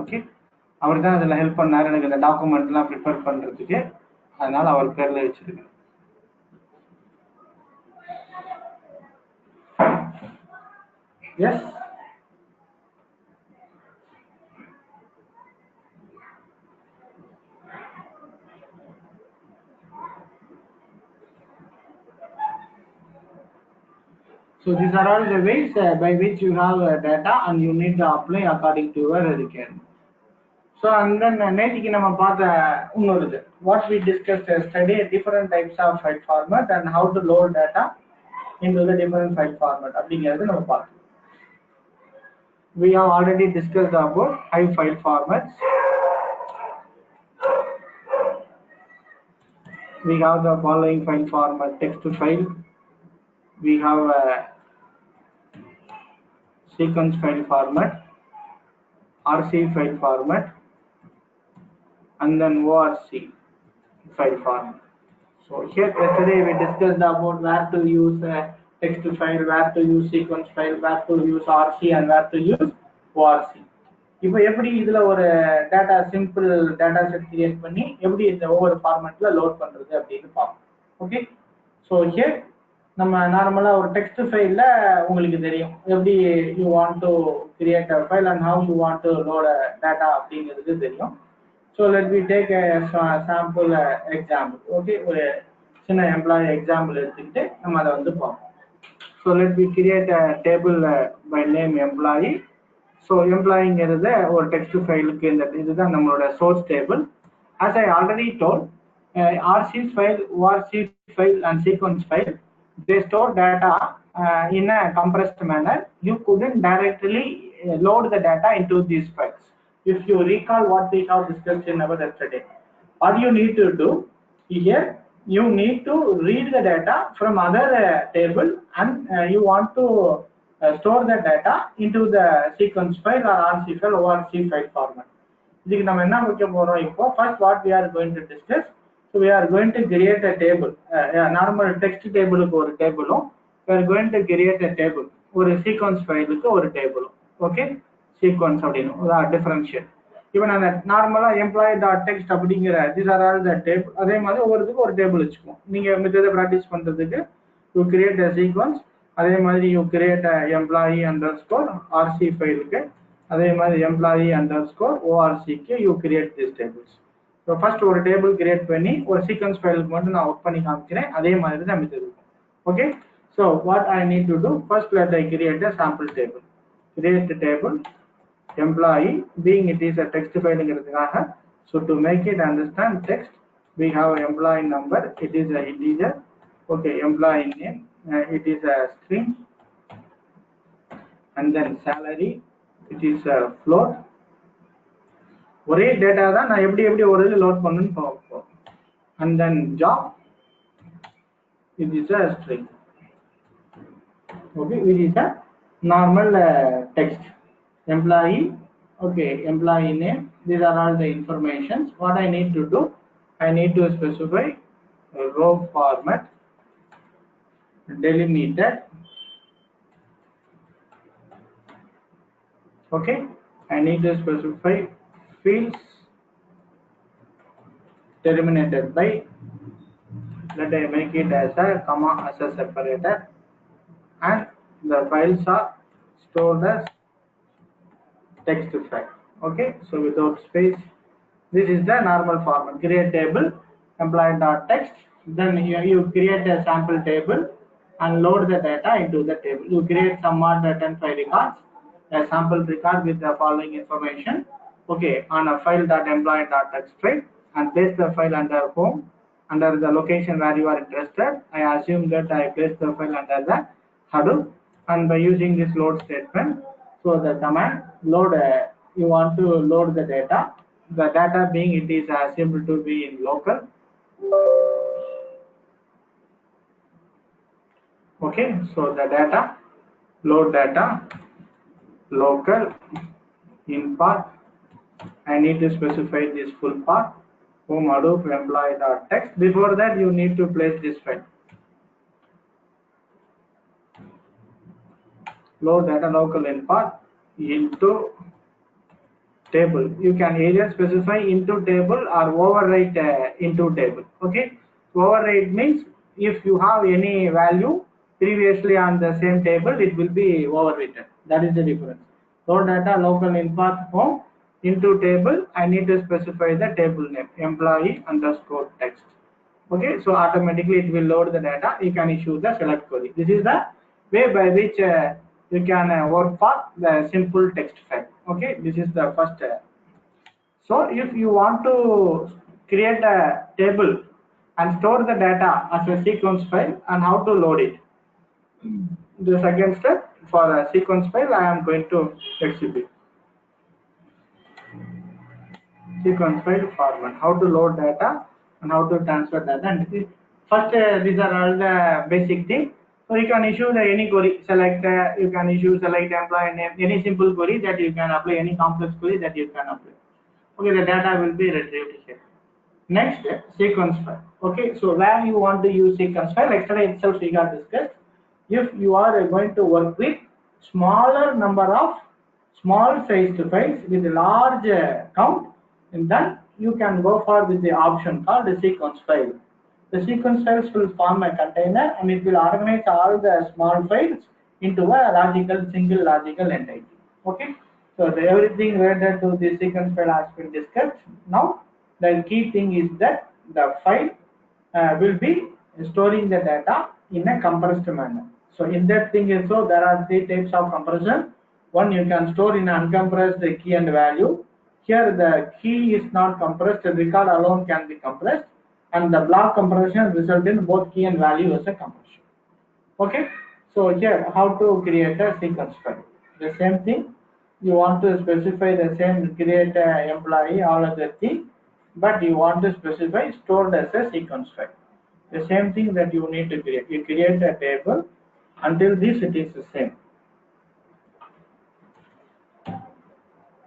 ஓகே, அவர் தான் அதில் ஹெல்ப் பண்ணார் எனக்கு இந்த டாக்குமெண்ட்லாம் ப்ரிப்பேர் பண்ணுறதுக்கு. அதனால அவர் பேரில் வச்சிருக்கேன். Yes, so these are all the ways by which you have data and you need to apply according to your requirement. So and then நேத்திக்கு நம்ம பார்த்த இன்னொரு what we discussed yesterday, different types of file format and how to load data into the different file format அப்படிங்கிறது நம்ம பார்த்தோம். We have already discussed about Hive file formats. We have the following file format: text to file, we have a sequence file format, RC file format, and then ORC file format. So here yesterday we discussed about where to use text file, where to use sequence file, where to use RC, and where to use ORC. இப்போ எப்படி இதுல ஒரு data simple data set create பண்ணி எப்படி இந்த ஒவ்வொரு ஃபார்மேட்ல load பண்றது அப்படின்னு பார்ப்போம். ஓகே, ஸோ ஹியர் நம்ம நார்மலா ஒரு டெக்ஸ்ட் ஃபைல்ல உங்களுக்கு தெரியும் எப்படி you want to create a file and how you want to load data அப்படிங்கிறது தெரியும். So let we take sample example. Okay, ஒரு சின்ன எம்ப்ளாயி எக்ஸாம்பிள் எடுத்துக்கிட்டு நம்ம அதை வந்து பார்ப்போம். So let we create a table by name employee. So எம்ப்ளாயிங்கிறது ஒரு டெக்ஸ்ட் ஃபைலுக்கு இந்த இதுதான் நம்மளோட source table. As I already told, RC file, ORC file and sequence file, they store data in a compressed manner. You couldn't directly load the data into these files. If you recall what we have discussed in our yesterday, what you need to do here, you need to read the data from other table and you want to store the data into the sequence file or RC file, ORC file format. இதுக்கு நம்ம என்ன வைக்க போறோம் இப்போ? First what we are going to discuss, so we are going to create a table, normal text டேபிளுக்கு ஒரு டேபிளும், we are going to create a table, ஒரு sequence ஃபைலுக்கு ஒரு டேபிளும். ஓகே, சீக்வன்ஸ் அப்படின்னு ஒரு டிஃபரன்ஷியேட். இப்போ நான் நார்மலா எம்ப்ளாயி டாட் டெக்ஸ்ட் அப்படிங்கிற these are all the table, அதே மாதிரி ஒவ்வொருத்துக்கு ஒரு டேபிள் வச்சுக்குவோம். நீங்க மித்ததை ப்ராக்டிஸ் பண்றதுக்கு யூ கிரியேட் அ சீக்வன்ஸ், அதே மாதிரி you create a employee underscore RC ஃபைலுக்கு, அதே மாதிரி எம்ப்ளாயி அண்டர்ஸ்கோர் ஓஆர்சிக்கு you create this tables. So first ஒரு டேபிள் கிரியேட் பண்ணி ஒரு சீக்வன்ஸ் ஃபைலுக்கு மட்டும் நான் ஒர்க் பண்ணி காமிக்கிறேன். அதே மாதிரி தான் மித்தது இருக்கும். Okay, so what I need to do, first let I create a sample table. Create table employee, being it is a text ஃபைலுங்கிறதுக்காக. So to make it understand text, we have employee number, it is a integer. Okay, employee name, it is a string, and then salary, it is a float. ஒரே data தான் நான் எப்படி எப்படி ஒரு இது load பண்ணணும்னு பார்ப்போம். and then job, it is a string. Okay, it is a normal text. Employee, okay, employee name, these are all the informations. What I need to do, I need to specify a row format, delimited. Okay, I need to specify fields terminated by Let I make it as a comma as a separator, and the files are stored as text file. Okay, so without space, this is the normal format. Create table, employee.text, then you create a sample table and load the data into the table. You create some more 10 file records, a sample record with the following information, okay, on a file.employee.text file, and place the file under home, under the location where you are interested. I assume that I place the file under the Hadoop, and by using this load statement, so the command load, you want to load the data being it is assumed to be in local. Okay, so the data, load data, local, in path. I need to specify this full path, home Hadoop employee.text. Before that, you need to place this file. Load data local in path into table. You can either specify into table or overwrite into table. Okay, overwrite means if you have any value previously on the same table, it will be overwritten. That is the difference. Load data local in path home into table. I need to specify the table name, employee underscore text. Okay, so automatically it will load the data. You can issue the select query. This is the way by which you can work for the simple text file. Okay, this is the first. So if you want to create a table and store the data as a sequence file, and how to load it. The second step for a sequence file, I am going to exhibit. Sequence file format, how to load data and how to transfer data. And first, these are all the basic things. So you can issue the any query, select, you can issue select employee name, any simple query that you can apply, any complex query that you can apply. Okay, the data will be retrieved here. Next, sequence file. Okay, so where you want to use sequence file, yesterday itself we got discussed. If you are going to work with smaller number of small sized files with large count, and then you can go for with the option called the sequence file. The sequence files will form a container and it will organize all the small files into a single logical entity. Okay, so everything related to the sequence file has been discussed. Now the key thing is that the file will be storing the data in a compressed manner. So in that thing also there are three types of compression. One, you can store in uncompressed key and value. Here the key is not compressed, the record alone can be compressed, and the block compression result in both key and value as a compression. Okay, so here how to create a sequence file. The same thing, you want to specify the same, create a employee, all other thing, but you want to specify stored as a sequence file. The same thing that you need to create. You create a table. Until this it is the same.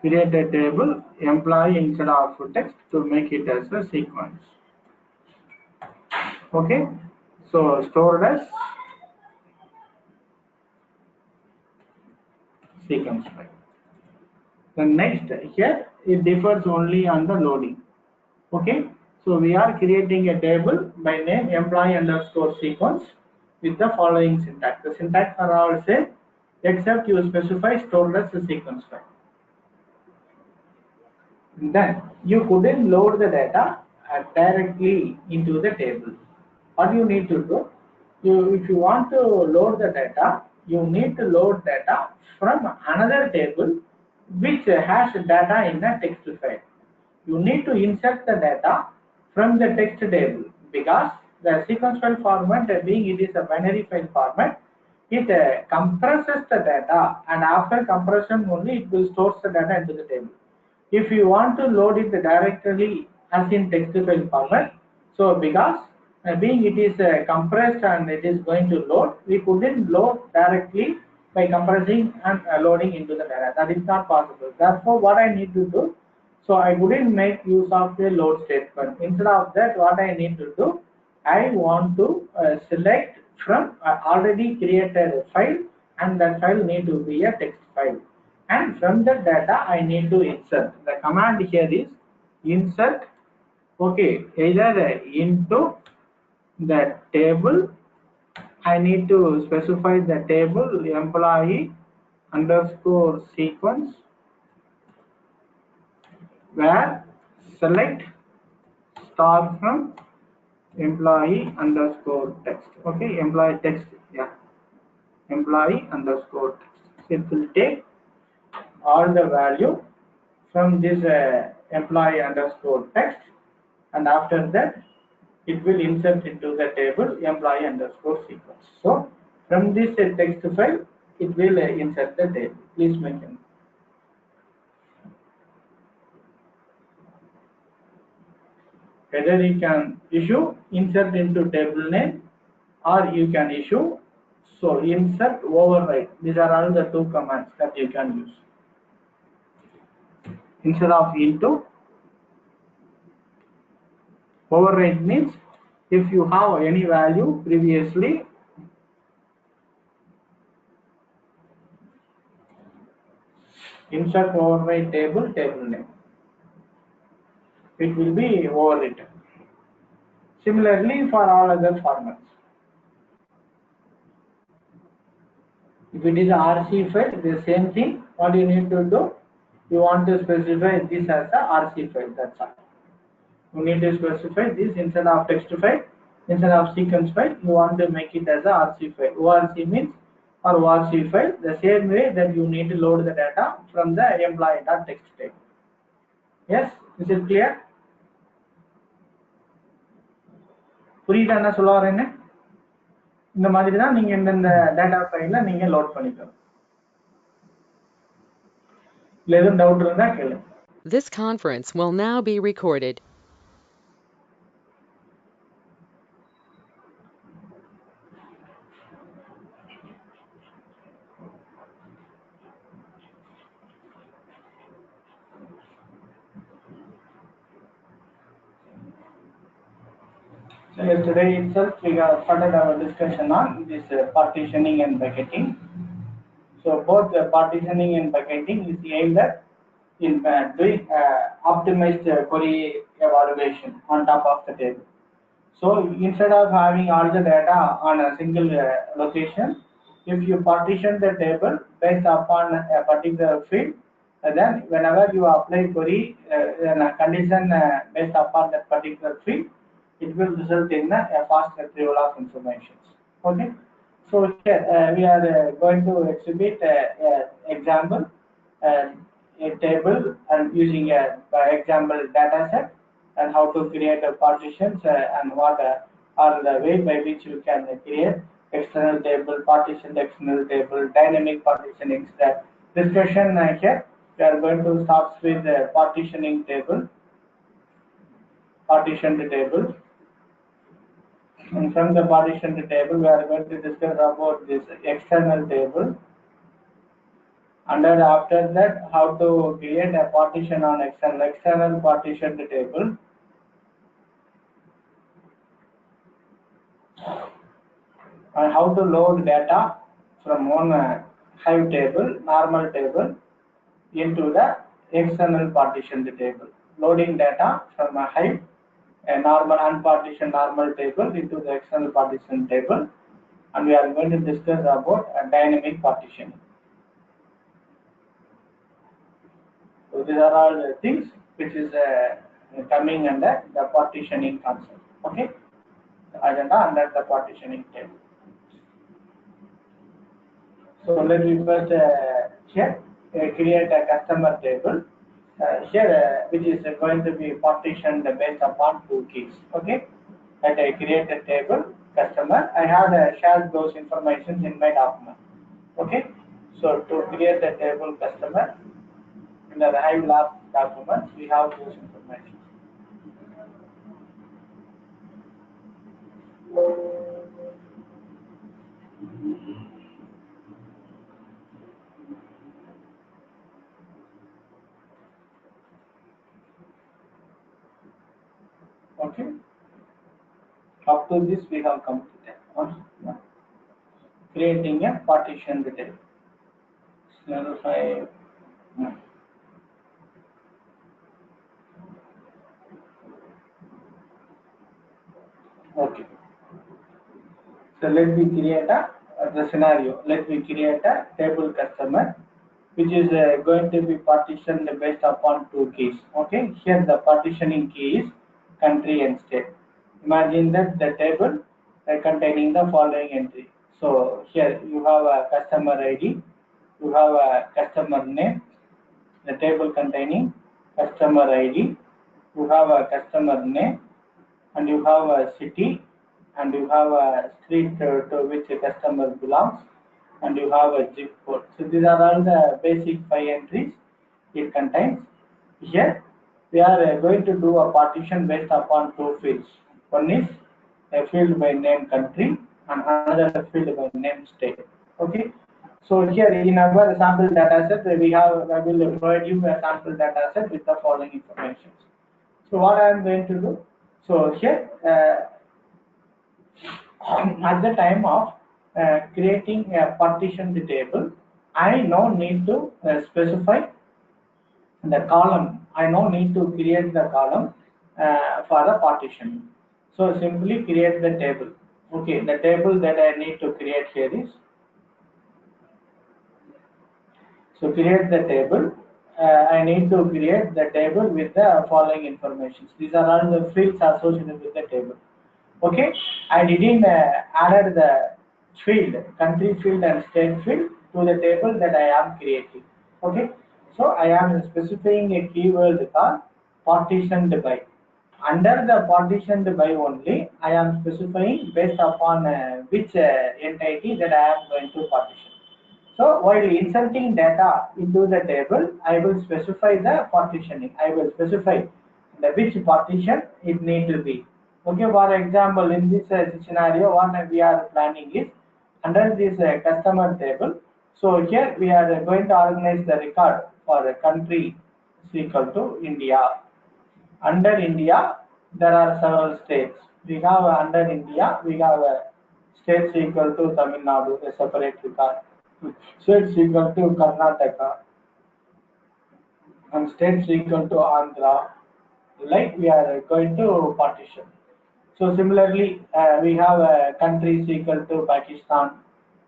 Create a table, employee instead of text to make it as a sequence. Okay, so stored as sequence file. The next, here it differs only on the loading. Okay, so we are creating a table by name employee underscore sequence with the following syntax. The syntax are all same except you specify stored as a sequence file. Then you couldn't load the data directly into the table. What you need to do, if you want to load the data, you need to load data from another table which has data in a text file. You need to insert the data from the text table because the sequence file format, being it is a binary file format, it compresses the data, and after compression only it will store the data into the table. If you want to load it directly as in text file format, so because being it is compressed and it is going to load, we couldn't load directly by compressing and loading into the data. That is not possible. Therefore, what I need to do, so I couldn't make use of a load statement. Instead of that, what I need to do, I want to select from already created file, and that file need to be a text file. And from the data, I need to insert. The command here is insert, okay, either into the table. I need to specify the table employee underscore sequence where select star from employee underscore text. Okay, employee text. Yeah, employee underscore text. It will take all the value from this employee underscore text, and after that it will insert into the table employee underscore sequence. So from this text file it will insert the table. Please mention whether you can issue insert into table name or you can issue so insert override. These are all the two commands that you can use. Instead of into, override means if you have any value previously, insert override table name, it will be overwritten. Similarly for all other formats. If it is a RC file, the same thing. What you need to do, you want to specify this as a RC file. That's all. You need to specify this instead of text file, instead of sequence file. You want to make it as a RC file. ORC means or ORC file. The same way that you need to load the data from the employee.txt table. Yes, is it clear? புரியுதா என்ன சொல்ல வரேன்னு? இந்த மாதிரி தான் நீங்க இந்த data ஃபைல்ல நீங்க லோட் பண்ணிக்கலாம். இல்ல எதுவும் டவுட் இருந்தா கேளுங்க. This conference will now be recorded. So yesterday itself we have started our discussion on this partitioning and bucketing. So both the partitioning and bucketing is aimed at in doing optimized query evaluation on top of the table. So instead of having all the data on a single location, if you partition the table based upon a particular field, then whenever you apply query in a condition based upon that particular field, it will result in a fast retrieval of information. Okay. So here we are going to exhibit example, a table and using a example data set and how to create a partitions and what are the way by which you can create external table, partitioned external table, dynamic partitioning. The discussion here we are going to start with the partitioning table, partitioned table. And from the partitioned table, we are going to discuss about this external table. And then after that, how to create a partition on external partitioned table. And how to load data from one Hive table, normal table, into the external partitioned table. Loading data from a Hive, a normal unpartitioned normal table into the external partition table, and we are going to discuss about a dynamic partitioning. So these are all the things which is coming under the partitioning concept. Okay, the agenda under the partitioning table. So let me first here create a customer table. Here which is going to be partitioned based upon two keys. Okay, and I create a table customer. I have shared those information in my document. Okay, so to create a table customer in the Hive lab documents we have those information. Okay, up to this we have completed. Creating a partition table. Scenario 5. Okay. So let me create the scenario. Let me create a table customer, which is going to be partitioned based upon two keys. Okay, here the partitioning key is country and state. Imagine that the table containing the following entry. So here you have a customer ID, you have a customer name, the table containing customer ID, you have a customer name, and you have a city, and you have a street to which a customer belongs, and you have a zip code. So these are all the basic 5 entries it contains. Here we are going to do a partition based upon two fields. One is a field by name country and another field by name state. Okay. So here in our sample data set I will provide you a sample data set with the following information. So what I am going to do? So here at the time of creating a partitioned table, I now need to specify the column. I now need to create the column for the partition. So simply create the table. Okay, the table that I need to create here is, so create the table. I need to create the table with the following information. These are all the fields associated with the table. Okay, I didn't added the field, country field and state field to the table that I am creating. Okay, so I am specifying a keyword called partitioned by. Under the partitioned by only, I am specifying based upon which entity that I am going to partition. So while inserting data into the table, I will specify the partitioning. I will specify the which partition it need to be. Okay, for example, in this scenario, what we are planning is under this customer table. So here we are going to organize the record for a country is equal to India. Under India, there are several states. We have under India, we have states equal to Tamil Nadu, a separate record. States equal to Karnataka, and states equal to Andhra. Like we are going to partition. So similarly, we have countries equal to Pakistan,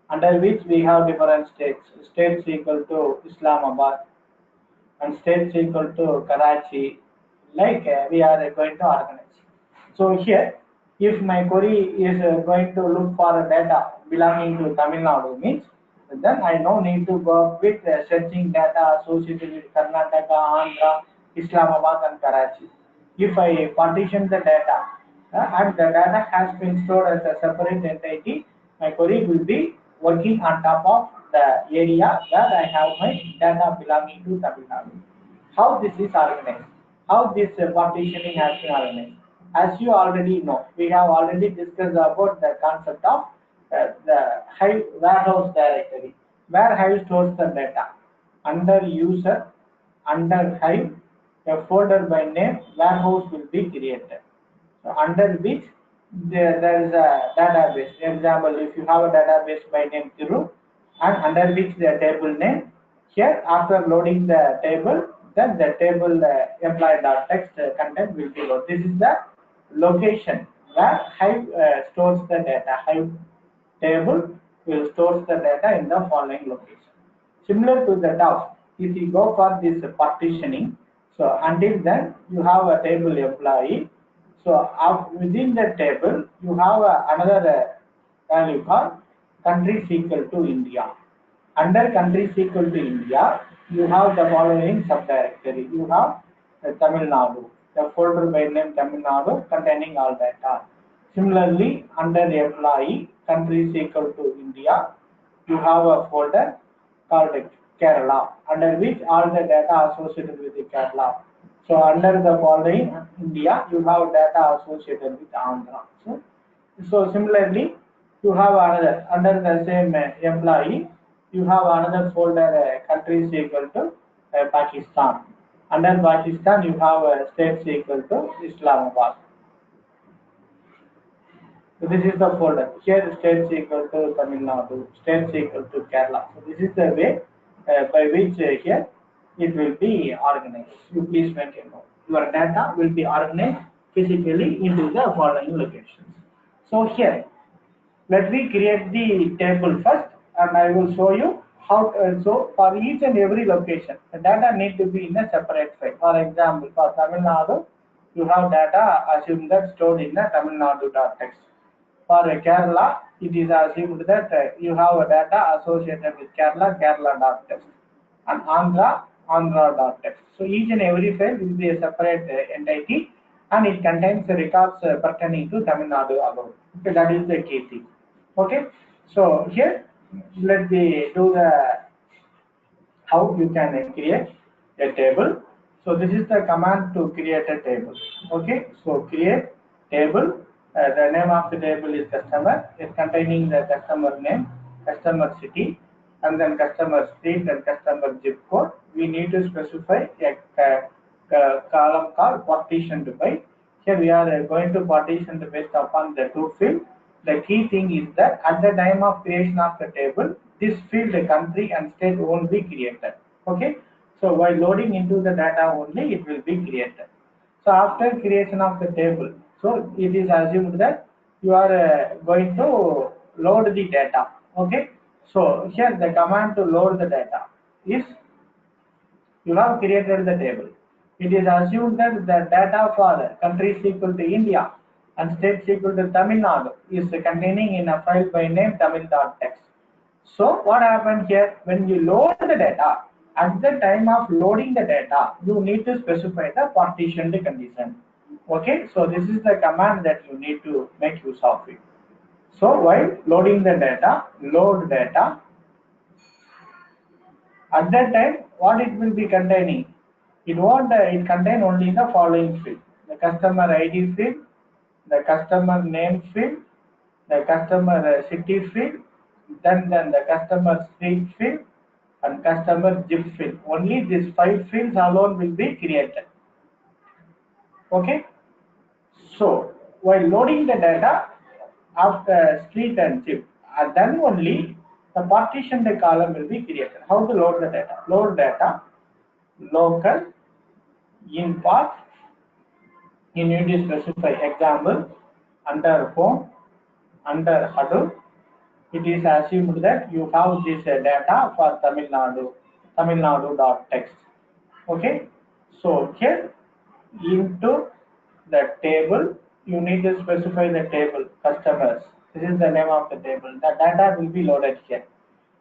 under which we have different states. States equal to Islamabad, and states equal to Karachi, like we are going to organize. So here, if my query is going to look for a data belonging to Tamil Nadu means, then I no need to go with searching data associated with Karnataka, Andhra, Islamabad and Karachi. If I partition the data and the data has been stored as a separate entity, my query will be working on top of the area where I have my data belonging to Tamil Nadu. How this is organized? How this partitioning has been organized? As you already know, we have already discussed about the concept of the Hive warehouse directory, where Hive stores the data. Under user, under Hive, a folder by name warehouse will be created. So under which there is a database. For example, if you have a database by name Thiru, and under which the table name, here after loading the table, then the table employee.txt content will be loaded. This is the location where Hive stores the data. Hive table will store the data in the following location. Similar to the task, if you go for this partitioning, so until then you have a table employee. So within the table you have another value called country equal to India. Under country equal to India, you have the following subdirectory. You have Tamil Nadu, the folder by name Tamil Nadu containing all data. Similarly, under the employee, country equal to India, you have a folder called Kerala, under which all the data associated with the Kerala. So under the following India, you have data associated with Andhra. So similarly, you have another under the same employee, you have another folder countries equal to Pakistan. Under Pakistan, you have states equal to Islamabad. So this is the folder. Here states equal to Tamil Nadu, states equal to Kerala. So this is the way by which here it will be organized. You please make a note. Your data will be organized physically into the following locations. So here Let me create the table first, and I will show you how. So for each and every location, the data need to be in a separate file. For example, for Tamil Nadu, you have data assumed that stored in the Tamil Nadu.txt. For Kerala, it is assumed that you have a data associated with Kerala, Kerala.txt, and Andhra, Andhra.txt. So each and every file will be a separate entity, and it contains the records pertaining to Tamil Nadu alone. Okay, that is the key thing. Okay, so here let me do the how you can create a table. So this is the command to create a table. Okay, so create table. The name of the table is customer. It's containing the customer name, customer city, and then customer street and customer zip code. We need to specify a column called partitioned by. Here we are going to partition based upon the two field. The key thing is that at the time of creation of the table, this field, the country and state won't be created. Okay, so while loading into the data only, it will be created. So after creation of the table, so it is assumed that you are going to load the data. Okay, so here the command to load the data is you have created the table. It is assumed that the data for country is equal to India and state is equal to Tamil Nadu is containing in a file by name tamil.txt. So what happened here? When you load the data, at the time of loading the data, you need to specify the partitioned condition. Okay, so this is the command that you need to make use of it. So while loading the data, load data, at that time, what it will be containing? It won't. It contain only the following field: the customer ID field, the customer name field, the customer city field, then the customer street field, and customer zip field. Only these 5 fields alone will be created. Okay. So while loading the data after street and zip, then only the partition the column will be created. How to load the data? Load data local in path. You need to specify example under home under Hadoop. It is assumed that you have this data for Tamil Nadu.txt. Okay, so here into the table you need to specify the table customers. This is the name of the table. The data will be loaded here.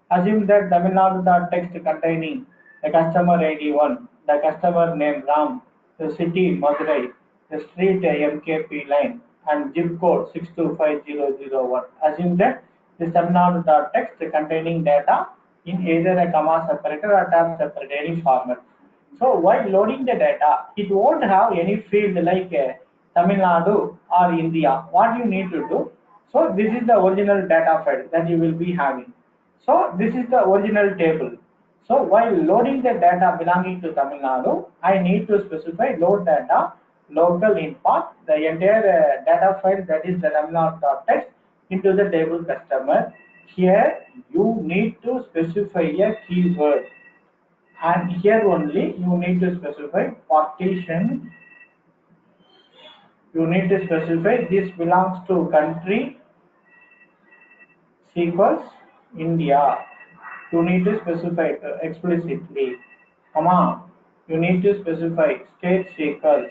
Assume that Tamil Nadu.txt containing the customer ID 1, the customer name Ram, the city Madurai, the street MKP line, and zip code 625001. Assume that this Tamil Nadu.txt containing data in either a comma separator or tab separator, any format. So while loading the data, it won't have any field like Tamil Nadu or India. What you need to do? So this is the original data file that you will be having. So this is the original table. So while loading the data belonging to Tamil Nadu, I need to specify load data local in path, the entire data file that is the Tamil Nadu.txt into the table customer. Here you need to specify a keyword, and here only you need to specify partition. You need to specify this belongs to country equals India. You need to specify explicitly, comma. You need to specify state equals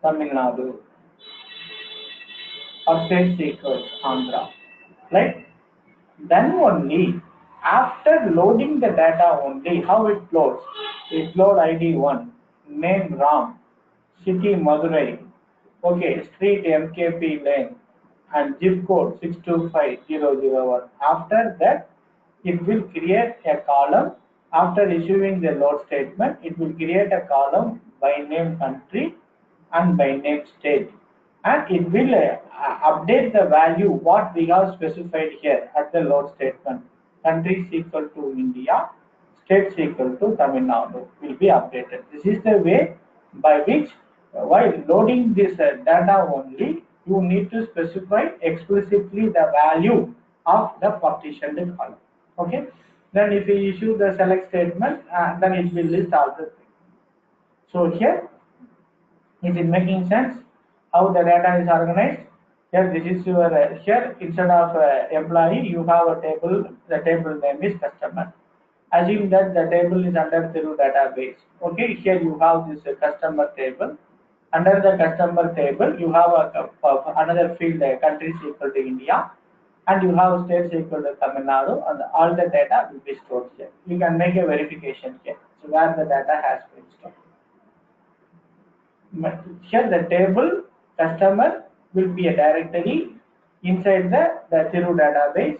Tamil Nadu or state equals Andhra. Like then only after loading the data only, how it loads? It load ID 1, name Ram, city Madurai, okay, street MKP lane, and zip code 625001. After that, it will create a column. After issuing the load statement, it will create a column by name country and by name state, and it will update the value what we have specified here at the load statement. Country is equal to India, state is equal to Tamil Nadu will be updated. This is the way by which while loading this data only, you need to specify explicitly the value of the partitioned column. Okay. Then if we issue the select statement, then it will list all the things. So here, is it making sense how the data is organized? Here, this is your here instead of employee, you have a table. The table name is customer. Assume that the table is under Thiru database. Okay, here you have this customer table. Under the customer table, you have another field countries equal to India, and you have states equal to Tamil Nadu, and all the data will be stored here. You can make a verification here. So where the data has been stored. Here the table customer will be a directory inside the Thiru database,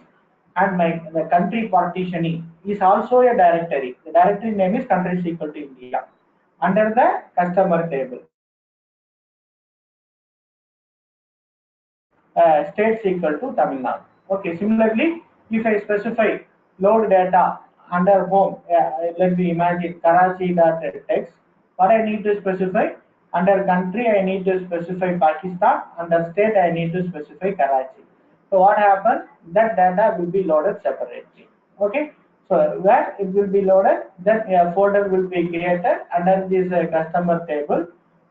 and the country partitioning is also a directory. The directory name is countries equal to India under the customer table. States equal to Tamil Nadu. Okay, similarly, if I specify load data under home, let me imagine Karachi.text, what I need to specify under country, I need to specify Pakistan, under state, I need to specify Karachi. So, what happens? That data will be loaded separately. Okay, so where it will be loaded, then a folder will be created under this customer table.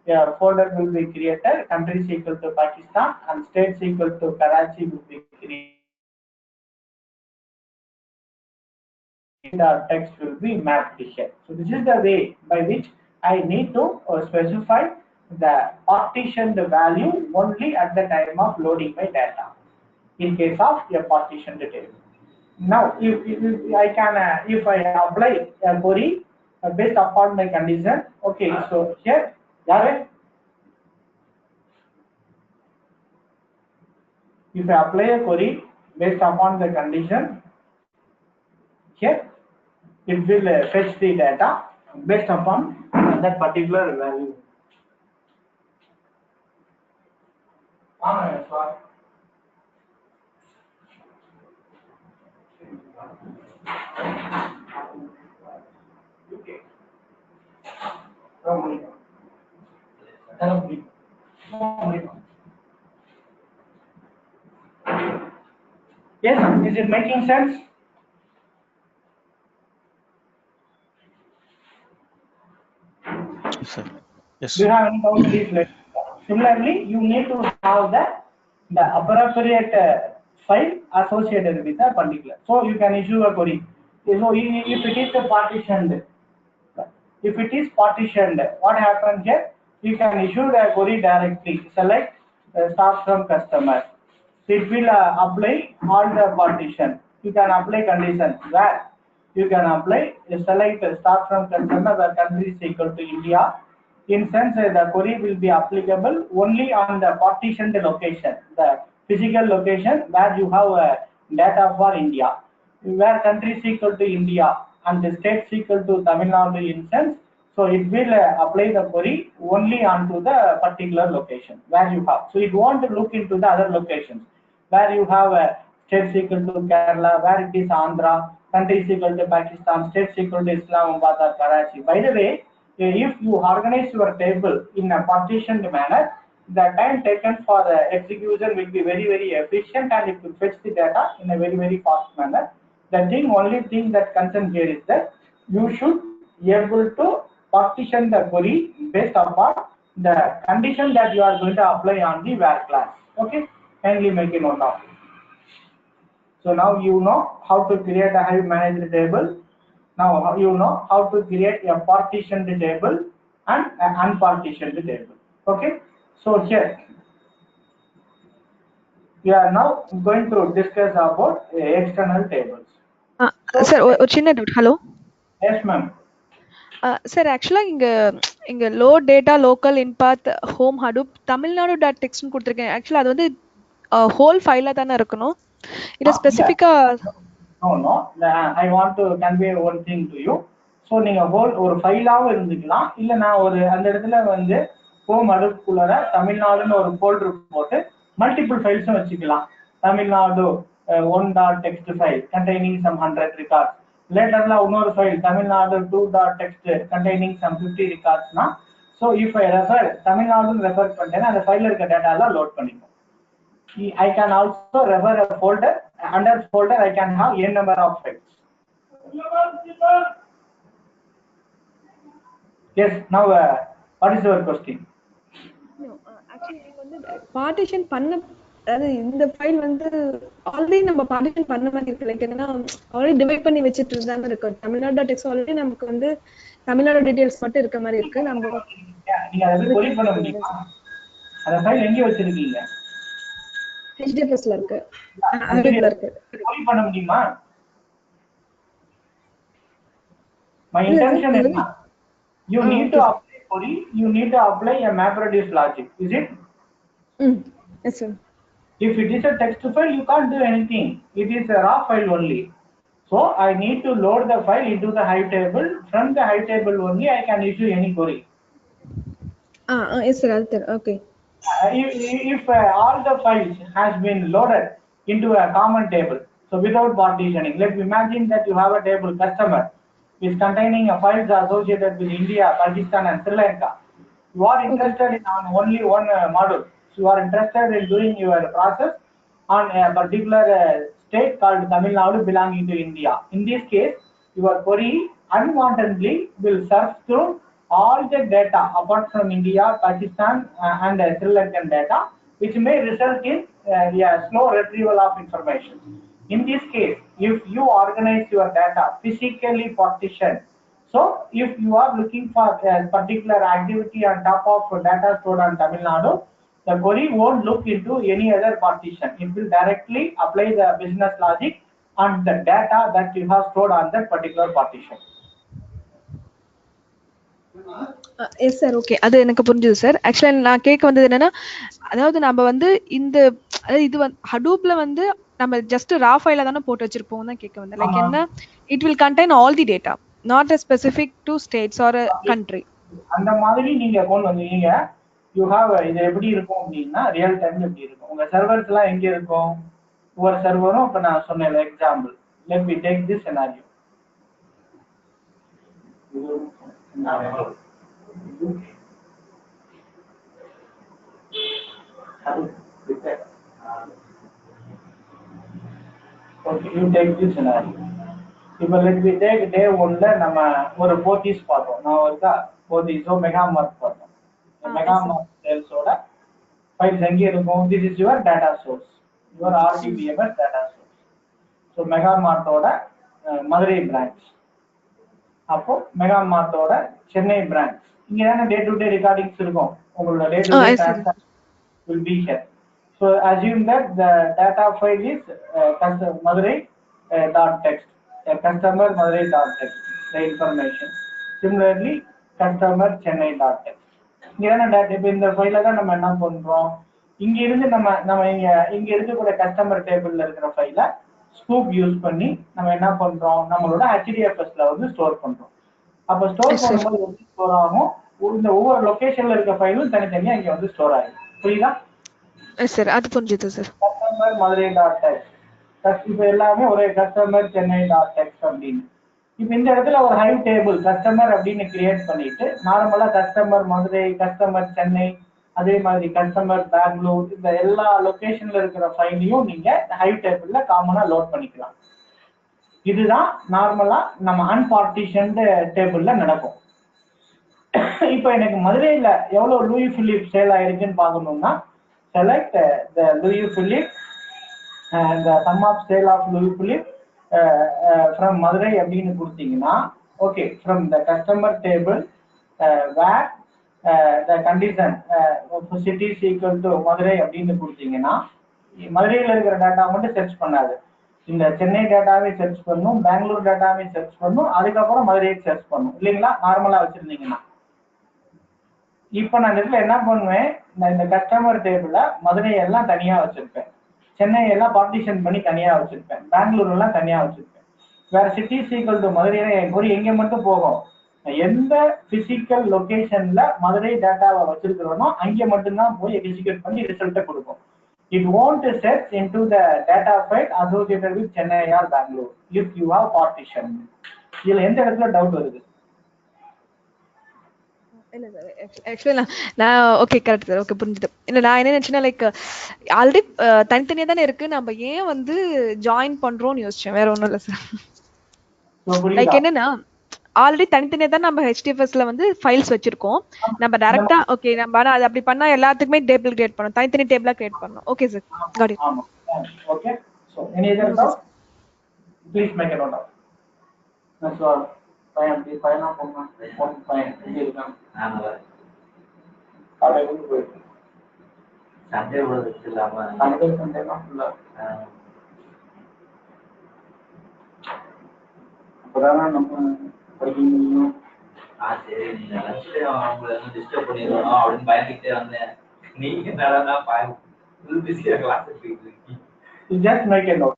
A folder will be created, countries equal to Pakistan and states equal to Karachi will be created. The text will be mapped here. So this is the way by which I need to specify the partitioned value only at the time of loading my data in case of a partitioned table. Now, if I can, if I apply a query based upon my condition, okay, so here, Jared, if I apply a query based upon the condition, here it will fetch the data based upon that particular value. Yes, is it making sense? Sir. Yes. Do you have any doubt? Please let me know. Similarly, you need to have the appropriate file associated with a particular. So you can issue a query. So if it is a partitioned, if it is partitioned, what happens here? You can issue the query directly. Select start from customer. So it will apply all the partition. You can apply conditions where you can apply select start from customer where country is equal to India. In sense, the query will be applicable only on the partitioned location, the physical location where you have data for India, where country is equal to India and the state is equal to Tamil Nadu instance. So it will apply the query only onto the particular location where you have. So it won't look into the other locations where you have state is equal to Kerala, where it is Andhra, country is equal to Pakistan, state is equal to Islamabad or Karachi. By the way, if you organize your table in a partitioned manner, the time taken for the execution will be very, very efficient and it will fetch the data in a very, very fast manner. The only thing that concern here is that you should be able to partition the query based upon the condition that you are going to apply on the where class. Okay, kindly make a note of it. So now you know how to create a hive managed table. Now you know how to create a partitioned table and an unpartitioned table. Okay. So here we are now going to discuss about external tables. So sir ஒரு சின்ன doubt. Hello. yes, ma'am. Sir actually இங்க load data local inpath home hadoop Tamil Nadu dot டெக்ஸ்ட்னு கொடுத்துருக்கேன். Actually அது வந்து whole ஃபைலா தானே இருக்கணும், இல்ல ஸ்பெசிஃபிக்கா? No. I want to convey one thing to you. So நீங்கள் ஹோல் ஒரு ஃபைலாகவும் இருந்துக்கலாம், இல்லை நான் ஒரு அந்த இடத்துல வந்து ஹோம் அடுப்புக்குள்ளார தமிழ்நாடுன்னு ஒரு ஃபோல்டர் போட்டு மல்டிபிள் ஃபைல்ஸும் வச்சுக்கலாம். Tamil Nadu .1.text file containing some 100 records. லேட்டர்ல இன்னொரு file Tamil Nadu 2.text containing some 50 recordsனா, ஸோ இஃப் ஐ ரெஃபர் தமிழ்நாடுன்னு ரெஃபர் பண்ணிட்டேன்னா அந்த ஃபைலில் இருக்க டேட்டாலாம் லோட் பண்ணிக்கும். I can also refer a folder. Under folder, I can have n number of files. Yes. Now, what is your question? Actually எனக்கு வந்து பார்ட்டிஷன் பண்ண அதாவது இந்த ஃபைல் வந்து ஆல்ரெடி நம்ம பார்ட்டிஷன் பண்ண மாதிரி இருக்கு. லைக் என்னன்னா ஆல்ரெடி டிவைட் பண்ணி வச்சுட்டு இருந்தாம இருக்கு. தமிழ்நாடு டாட் டெக்ஸ்ட் ஆல்ரெடி நமக்கு வந்து தமிழ்நாடு டீடைல்ஸ் மட்டும் இருக்க மாதிரி இருக்கு. நம்ம நீங்க அதை அது கொரி பண்ண முடியுமா? அந்த ஃபைல் எங்க வச்சிருக்கீங்க? ஹெச்டிஎஃப்எஸ்ல இருக்கு, HDFS ஹடூப்ல இருக்கு. கொரி பண்ண முடியுமா? My இல்ல sir, intention is you need to okay sir. apply query, you need to apply a MapReduce logic. Is it? Yes sir. If it is a text file, you can't do anything. It is a raw file only. So I need to load the file into the Hive table. From the Hive table only, I can issue any query. Yes sir, அது தர okay. If all the files has been loaded into a common table, so without partitioning, let's imagine that you have a table customer is containing a files associated with India, Pakistan, and Sri Lanka. You are interested in on only one module. So you are interested in doing your process on a particular state called Tamil Nadu belonging to India. In this case, your query unwantedly will search through all the data apart from India, Pakistan, and Sri Lankan data, which may result in a slow retrieval of information. In this case, if you organize your data physically partitioned, so if you are looking for a particular activity on top of data stored on Tamil Nadu, the query won't look into any other partition. It will directly apply the business logic on the data that you have stored on that particular partition. Yes sir, okay, அது எனக்கு புரிஞ்சுது sir. ஆக்சுவலா நான் கேட்க வந்தது என்னன்னா, அதாவது நம்ம வந்து இந்த அதாவது இது வந்து ஹடூப்ல வந்து நம்ம ஜஸ்ட் ரா ஃபைல தானே போட்டு வச்சிருப்போம் தான் கேட்க வந்தேன். லைக் என்ன, it will contain all the data, not a specific to states or a country. அந்த மாதிரி நீங்க கொண்டு வந்தீங்க. யூ ஹாவ் இது எப்படி இருக்கும் அப்படின்னா ரியல் டைம்ல எப்படி இருக்கும், உங்க சர்வர்ஸ் எல்லாம் எங்க இருக்கும்? ஒவ்வொரு சர்வரும் இப்ப நான் சொன்னேன் example. Let me take this scenario. Okay, you take this scenario. இப்போ லெட் மீ டேக் டே 1ல நம்ம ஒரு போத்தீஸ் பார்த்தோம். நான் இருக்கா போத்தீஸோ மெகா மார்க் பார்த்தோம். மெகா மார்க் சேல்ஸோட ஃபைல்ஸ் எங்கே இருக்கும்? This is your data source, your RDBMS data source. So mega மார்ட்டோட மதுரை பிரான்ச், அப்போ மெகா மார்ட்டோட சென்னை பிரான்ச். இங்கே தானே டே டு டே ரெக்கார்டிங்ஸ் இருக்கும். உங்களோட day to day transaction will be here. So assume that the data file is Madurai dot text, customer Madurai dot text, the information. Similarly, customer Chennai dot text. இங்கே தானே data. இப்போ இந்த ஃபைல தான் நம்ம என்ன பண்றோம், இங்க இருந்து நம்ம நம்ம இங்க இருக்கக்கூடிய கஸ்டமர் டேபிள்ல இருக்கிற ஃபைலை ஸ்கூப் யூஸ் பண்ணி நம்ம என்ன பண்றோம், நம்மளோட HDFSல வந்து ஸ்டோர் பண்றோம். அப்போ ஸ்டோர் பண்ணும்போது எப்படி ஸ்டோர் ஆகும், இந்த ஒவ்வொரு லொகேஷன்ல இருக்க ஃபைலும் தனித்தனியா இங்க வந்து ஸ்டோர் ஆகும். புரியுதா சார்? அது புரிஞ்சுது sir. Customer Madurai dot text, இப்போ எல்லாமே ஒரே கஸ்டமர் சென்னை டாட் டெக்ஸ்ட் அப்படின்னு. இப்போ இந்த இடத்துல ஒரு ஹைவ் டேபிள் கஸ்டமர் அப்படின்னு கிரியேட் பண்ணிட்டு நார்மலா கஸ்டமர் மதுரை, கஸ்டமர் சென்னை, அதே மாதிரி கஸ்டமர் பெங்களூர், இந்த எல்லா லொகேஷன்ல இருக்கிற ஃபைலையும் நீங்க ஹைவ் டேபிள்ல காமனா லோட் பண்ணிக்கலாம். இதுதான் நார்மலா நம்ம அன்பார்ட்டிஷன்டு டேபிள்ல நடக்கும். இப்போ எனக்கு மதுரையில எவ்வளவு லூயி பிலிப் சேல் ஆயிருக்குன்னு பார்க்கணும்னா select the Louis Philippe and the sum of sale of Louis Philippe from Madurai அப்படின்னு கொடுத்தீங்கன்னா, okay, from the customer table where the condition city is equal to Madurai அப்படின்னு கொடுத்தீங்கன்னா, மதுரையில் இருக்கிற டேட்டா மட்டும் search பண்ணாது, இந்த சென்னை டேட்டாவே சர்ச் பண்ணும், பெங்களூர் டேட்டாவே சர்ச் பண்ணும், அதுக்கப்புறம் மதுரையை சர்ச் பண்ணும் இல்லைங்களா, நார்மலா வச்சிருந்தீங்கன்னா. இப்போ நான் இதுல என்ன பண்ணுவேன், இந்த கஸ்டமர் டேபிள்ல மதுரை எல்லாம் தனியா வச்சிருப்பேன், சென்னை எல்லாம் பார்ட்டிஷன் பண்ணி தனியா வச்சிருப்பேன், பெங்களூர் எல்லாம் தனியா வச்சிருப்பேன். வேற சிட்டி சீக்வல் டு மதுரையில என் குறி எங்க மட்டும் போகும், எந்த பிசிக்கல் லொகேஷன்ல மதுரை டேட்டாவை வச்சிருக்கிறோனோ அங்கே மட்டும்தான் போய் எக்ஸிக்யூட் பண்ணி ரிசல்ட்டை கொடுக்கும். It won't search into the data file associated with Chennai or Bangalore if you have partition. இதுல எந்த இடத்துல டவுட் வருது? இல்ல சார், ஆக்சுவலி நான் ஓகே, கரெக்ட் சார், ஓகே, புரிஞ்சுது. இல்ல நான் என்ன நினைச்சேன்னா, லைக் ஆல்ரெடி தனித்தனியா தானே இருக்கு, நம்ம ஏன் வந்து ஜாயின் பண்றோம்னு யோசிச்சேன், வேற ஒண்ணும் இல்ல சார். லைக் என்னன்னா, ஆல்ரெடி தனித்தனியா தான் நம்ம HDFSல வந்து ஃபைல்ஸ் வச்சிருக்கோம். நம்ம டைரக்ட்டா ஓகே நம்ம ஆனா அது அப்படி பண்ணா எல்லாத்துக்குமே டேபிள் கிரியேட் பண்ணணும். தனித்தனி டேபிளா கிரியேட் பண்ணணும். Okay sir. Got it. Okay. So any other no sir. doubt? Please make a note of. That's all. Fine. Please fine. Fine. காலையில போயிட்டு சண்டே கூட வச்சிடலாமா? சண்டே தான் ஃபுல்லா. அப்பதானே நம்ம படிக்க முடியும். சரி நீங்க நினைச்சிட்டு அவங்களை டிஸ்டர்ப் பண்ணிடுவோம் அப்படின்னு பயந்துக்கிட்டே வந்தேன். நீங்க என்னடா புது பிஸியா கிளாஸ் எடுத்துக்கிட்டு இருக்கீங்க. Just make a note.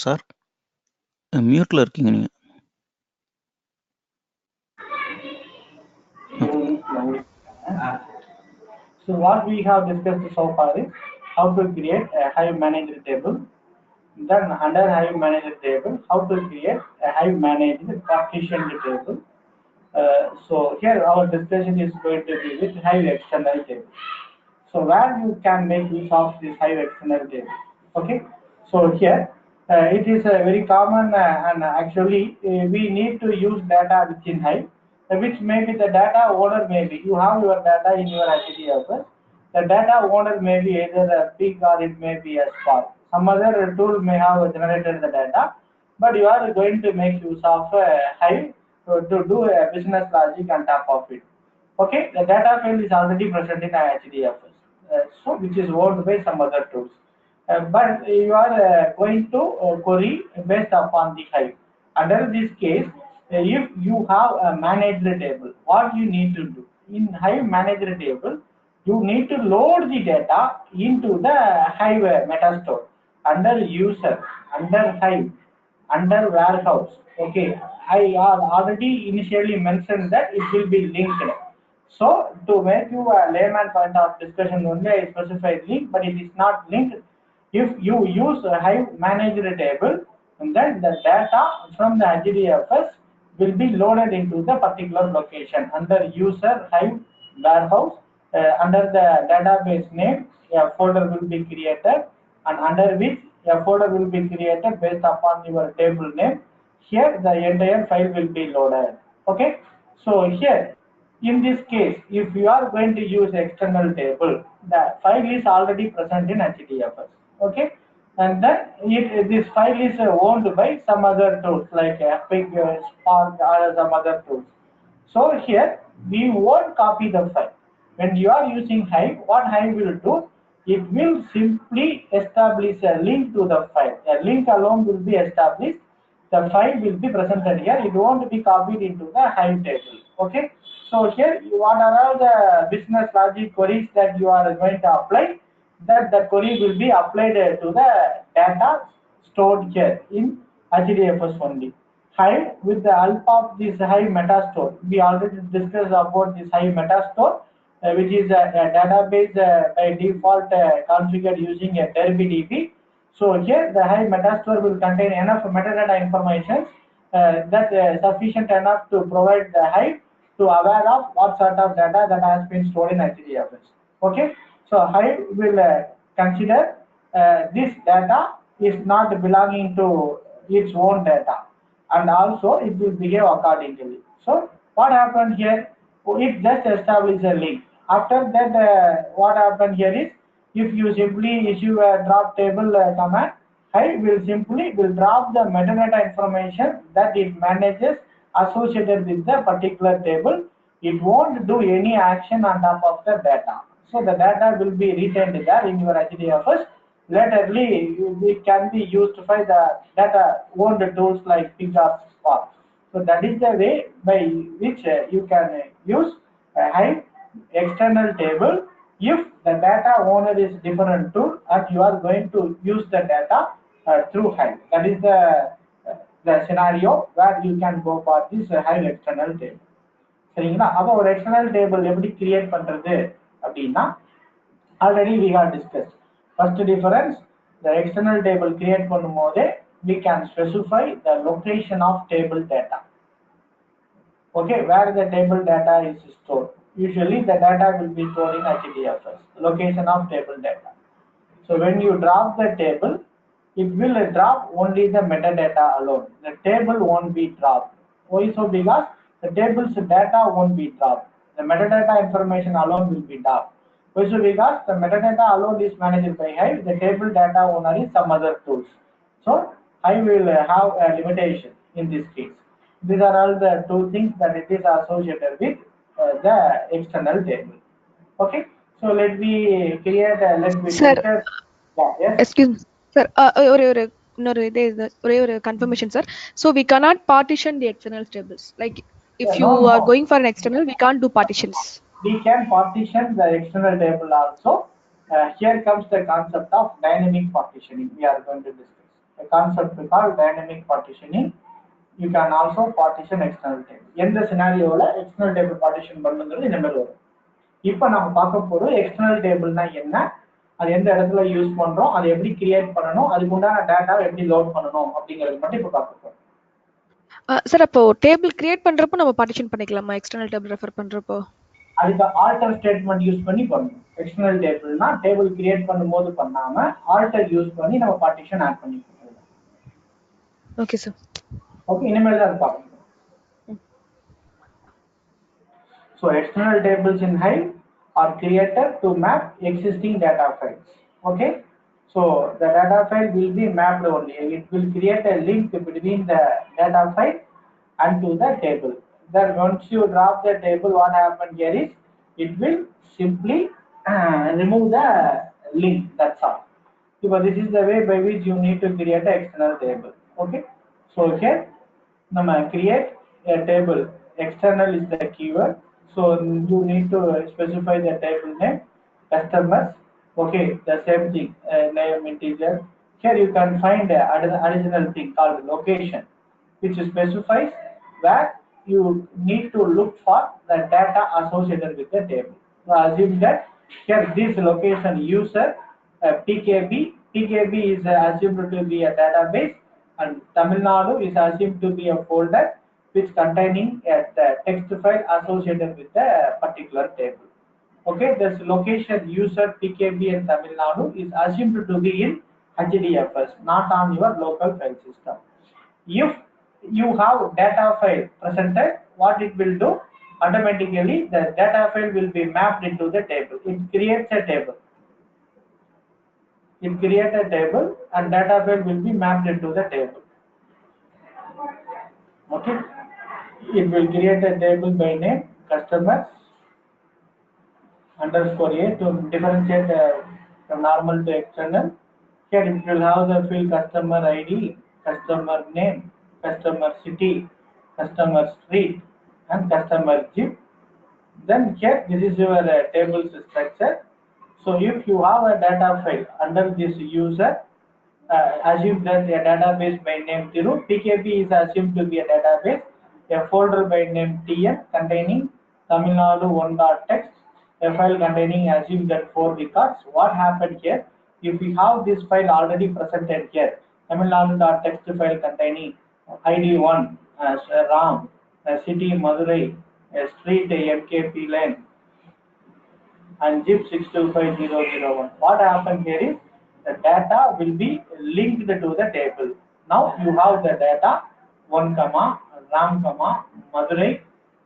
Sir மியூட்டில் இருக்கீங்க நீங்கள். So what we have discussed so far is how to create a Hive manager table. Then under Hive manager table, how to create a Hive managed partitioned table. So here our discussion is going to be with Hive external table. So where you can make use of this Hive external table. Okay. So here it is very common and actually we need to use data within Hive, which may be the data owner may be. You have your data in your HDFS. The data owner may be either a pig or it may be a Spark. Some other tool may have generated the data, but you are going to make use of Hive to do a business logic on top of it. Okay, the data field is already present in HDFS, so which is owned by some other tools. But you are going to query based upon the Hive. Under this case, if you have a managed table, what you need to do in Hive managed table, you need to load the data into the Hive metastore under user, under Hive, under warehouse. Okay, I already initially mentioned that it will be linked. So to make you a layman point of discussion only, I specified link, but it is not linked. If you use a Hive managed table, and then the data from the HDFS will be loaded into the particular location under user Hive warehouse. Under the database name, a folder will be created, and under which a folder will be created based upon your table name. Here the entire file will be loaded. Okay, so here in this case, if you are going to use external table, the file is already present in HDFS. Okay, and then this file is owned by some other tools like Epic, Spark, or some other tools. So here we won't copy the file. When you are using Hive, what Hive will do, it will simply establish a link to the file. A link alone will be established. The file will be presented here. It won't be copied into the Hive table. Okay. So here, what are all the business logic queries that you are going to apply? That the query will be applied to the data stored here in HDFS only. Hive with the help of this Hive metastore. We already discussed about this Hive metastore, which is a database by default configured using a DB. So here the Hive metastore will contain enough metadata information that sufficient enough to provide the Hive to aware of what sort of data that has been stored in HDFS. Okay, so Hive will consider this data is not belonging to its own data, and also it will behave accordingly. So what happened here? It just established a link. After that, what happened here is, if you simply issue a drop table command, Hive will drop the metadata information that it manages associated with the particular table. It won't do any action on top of the data. So the data will be retained there in your HDFS. Laterly, it can be used by the data owned tools like Pig or Spark. So that is the way by which you can use a Hive external table if the data owner is different tool and you are going to use the data through Hive. That is the scenario where you can go for this Hive external table. சரிங்களா? அப்போ ஒரு external table எப்படி create பண்றது அப்படின்னா already we have discussed. First difference, the external table create பண்ணும்போது we can specify the location of table data. Okay, where the table data is stored. Usually the data will be stored in HDFS, location of table data. So when you drop the table, it will drop only the metadata alone. The table won't be dropped. Why so? Because the table's data won't be dropped. The metadata information alone will be dropped. Why so? Because the metadata alone is managed by Hive. The table data owner is some other tools. So Hive will have a limitation in this case. These are all the two things that it is associated with the external table. Okay. So let me create. Let me Sir, discuss. Yeah, yes. excuse me, sir. ஒரு இன்னொரு இதே இது ஒரே ஒரு confirmation sir. So we cannot partition the external tables. Like if Yeah, you no. are going for an external, we can't do partitions. We can partition the external table also. Here comes the concept of dynamic partitioning. We are going to discuss. a concept called dynamic partitioning. You can also partition external table. எந்த சினாரியோல external table partition பண்ணுங்கிறது இந்த மாதிரி வரும். இப்போ நம்ம பார்க்க போறோம் external டேபிள்னா என்ன, அது எந்த இடத்துல யூஸ் பண்றோம், அதை எப்படி கிரியேட் பண்ணணும், அதுக்கு உண்டான டேட்டாவை எப்படி லோட் பண்ணணும் அப்படிங்கிறது மட்டும் இப்போ பார்க்க போறோம். சார் அப்போ டேபிள் கிரியேட் பண்றப்போ நம்ம பார்ட்டிஷன் பண்ணிக்கலாமா எக்ஸ்டர்னல் டேபிள் ரெஃபர் பண்றப்போ? அதுக்கு ஆல்டர் ஸ்டேட்மெண்ட் யூஸ் பண்ணி பண்ணணும். எக்ஸ்டர்னல் டேபிள்னா டேபிள் கிரியேட் பண்ணும்போது பண்ணாம ஆல்டர் யூஸ் பண்ணி நம்ம பார்ட்டிஷன் ஆட் பண்ணி கொடுக்கலாம். Okay sir. ஓகே, இனிமேல் தான் பார்க்கணும். So external tables in Hive are created to map existing data files. Okay, so the data file will be mapped only. It will create a link between the data file and to the table. Then once you drop the table, what happens here is it will simply remove the link. That's all. So this is the way by which you need to create an external table. Okay, so here create a table. External is the keyword, so you need to specify the table name, customers. Okay, the same thing, name integer. Here you can find an additional thing called location, which specifies where you need to look for the data associated with the table. So assume that here this location user PKB is assumed to be a database, and Tamil Nadu is assumed to be a folder which containing a text file associated with the particular table. Okay, this location user PKB and Tamil Nadu is assumed to be in HDFS, not on your local file system. If you have data file presented, what it will do? Automatically the data file will be mapped into the table. It creates a table. It creates a table and data file will be mapped into the table. Okay, it will create a table by name customers underscore a to differentiate from normal to external. Here it will have the field customer ID, customer name, customer city, customer street, and customer zip. Then here this is your table structure. So if you have a data file under this user, assume that a database by name Thiru, PKB is assumed to be a database, a folder by name TN containing Tamil Nadu 1.txt, a file containing assume that 4 records. What happened here? If we have this file already presented here, Tamil Nadu.txt file containing ID1 as Ram, city Madurai, street MKP lane, and zip 625001. What happened here is the data will be linked to the table. Now you have the data 1, Ram, Madurai,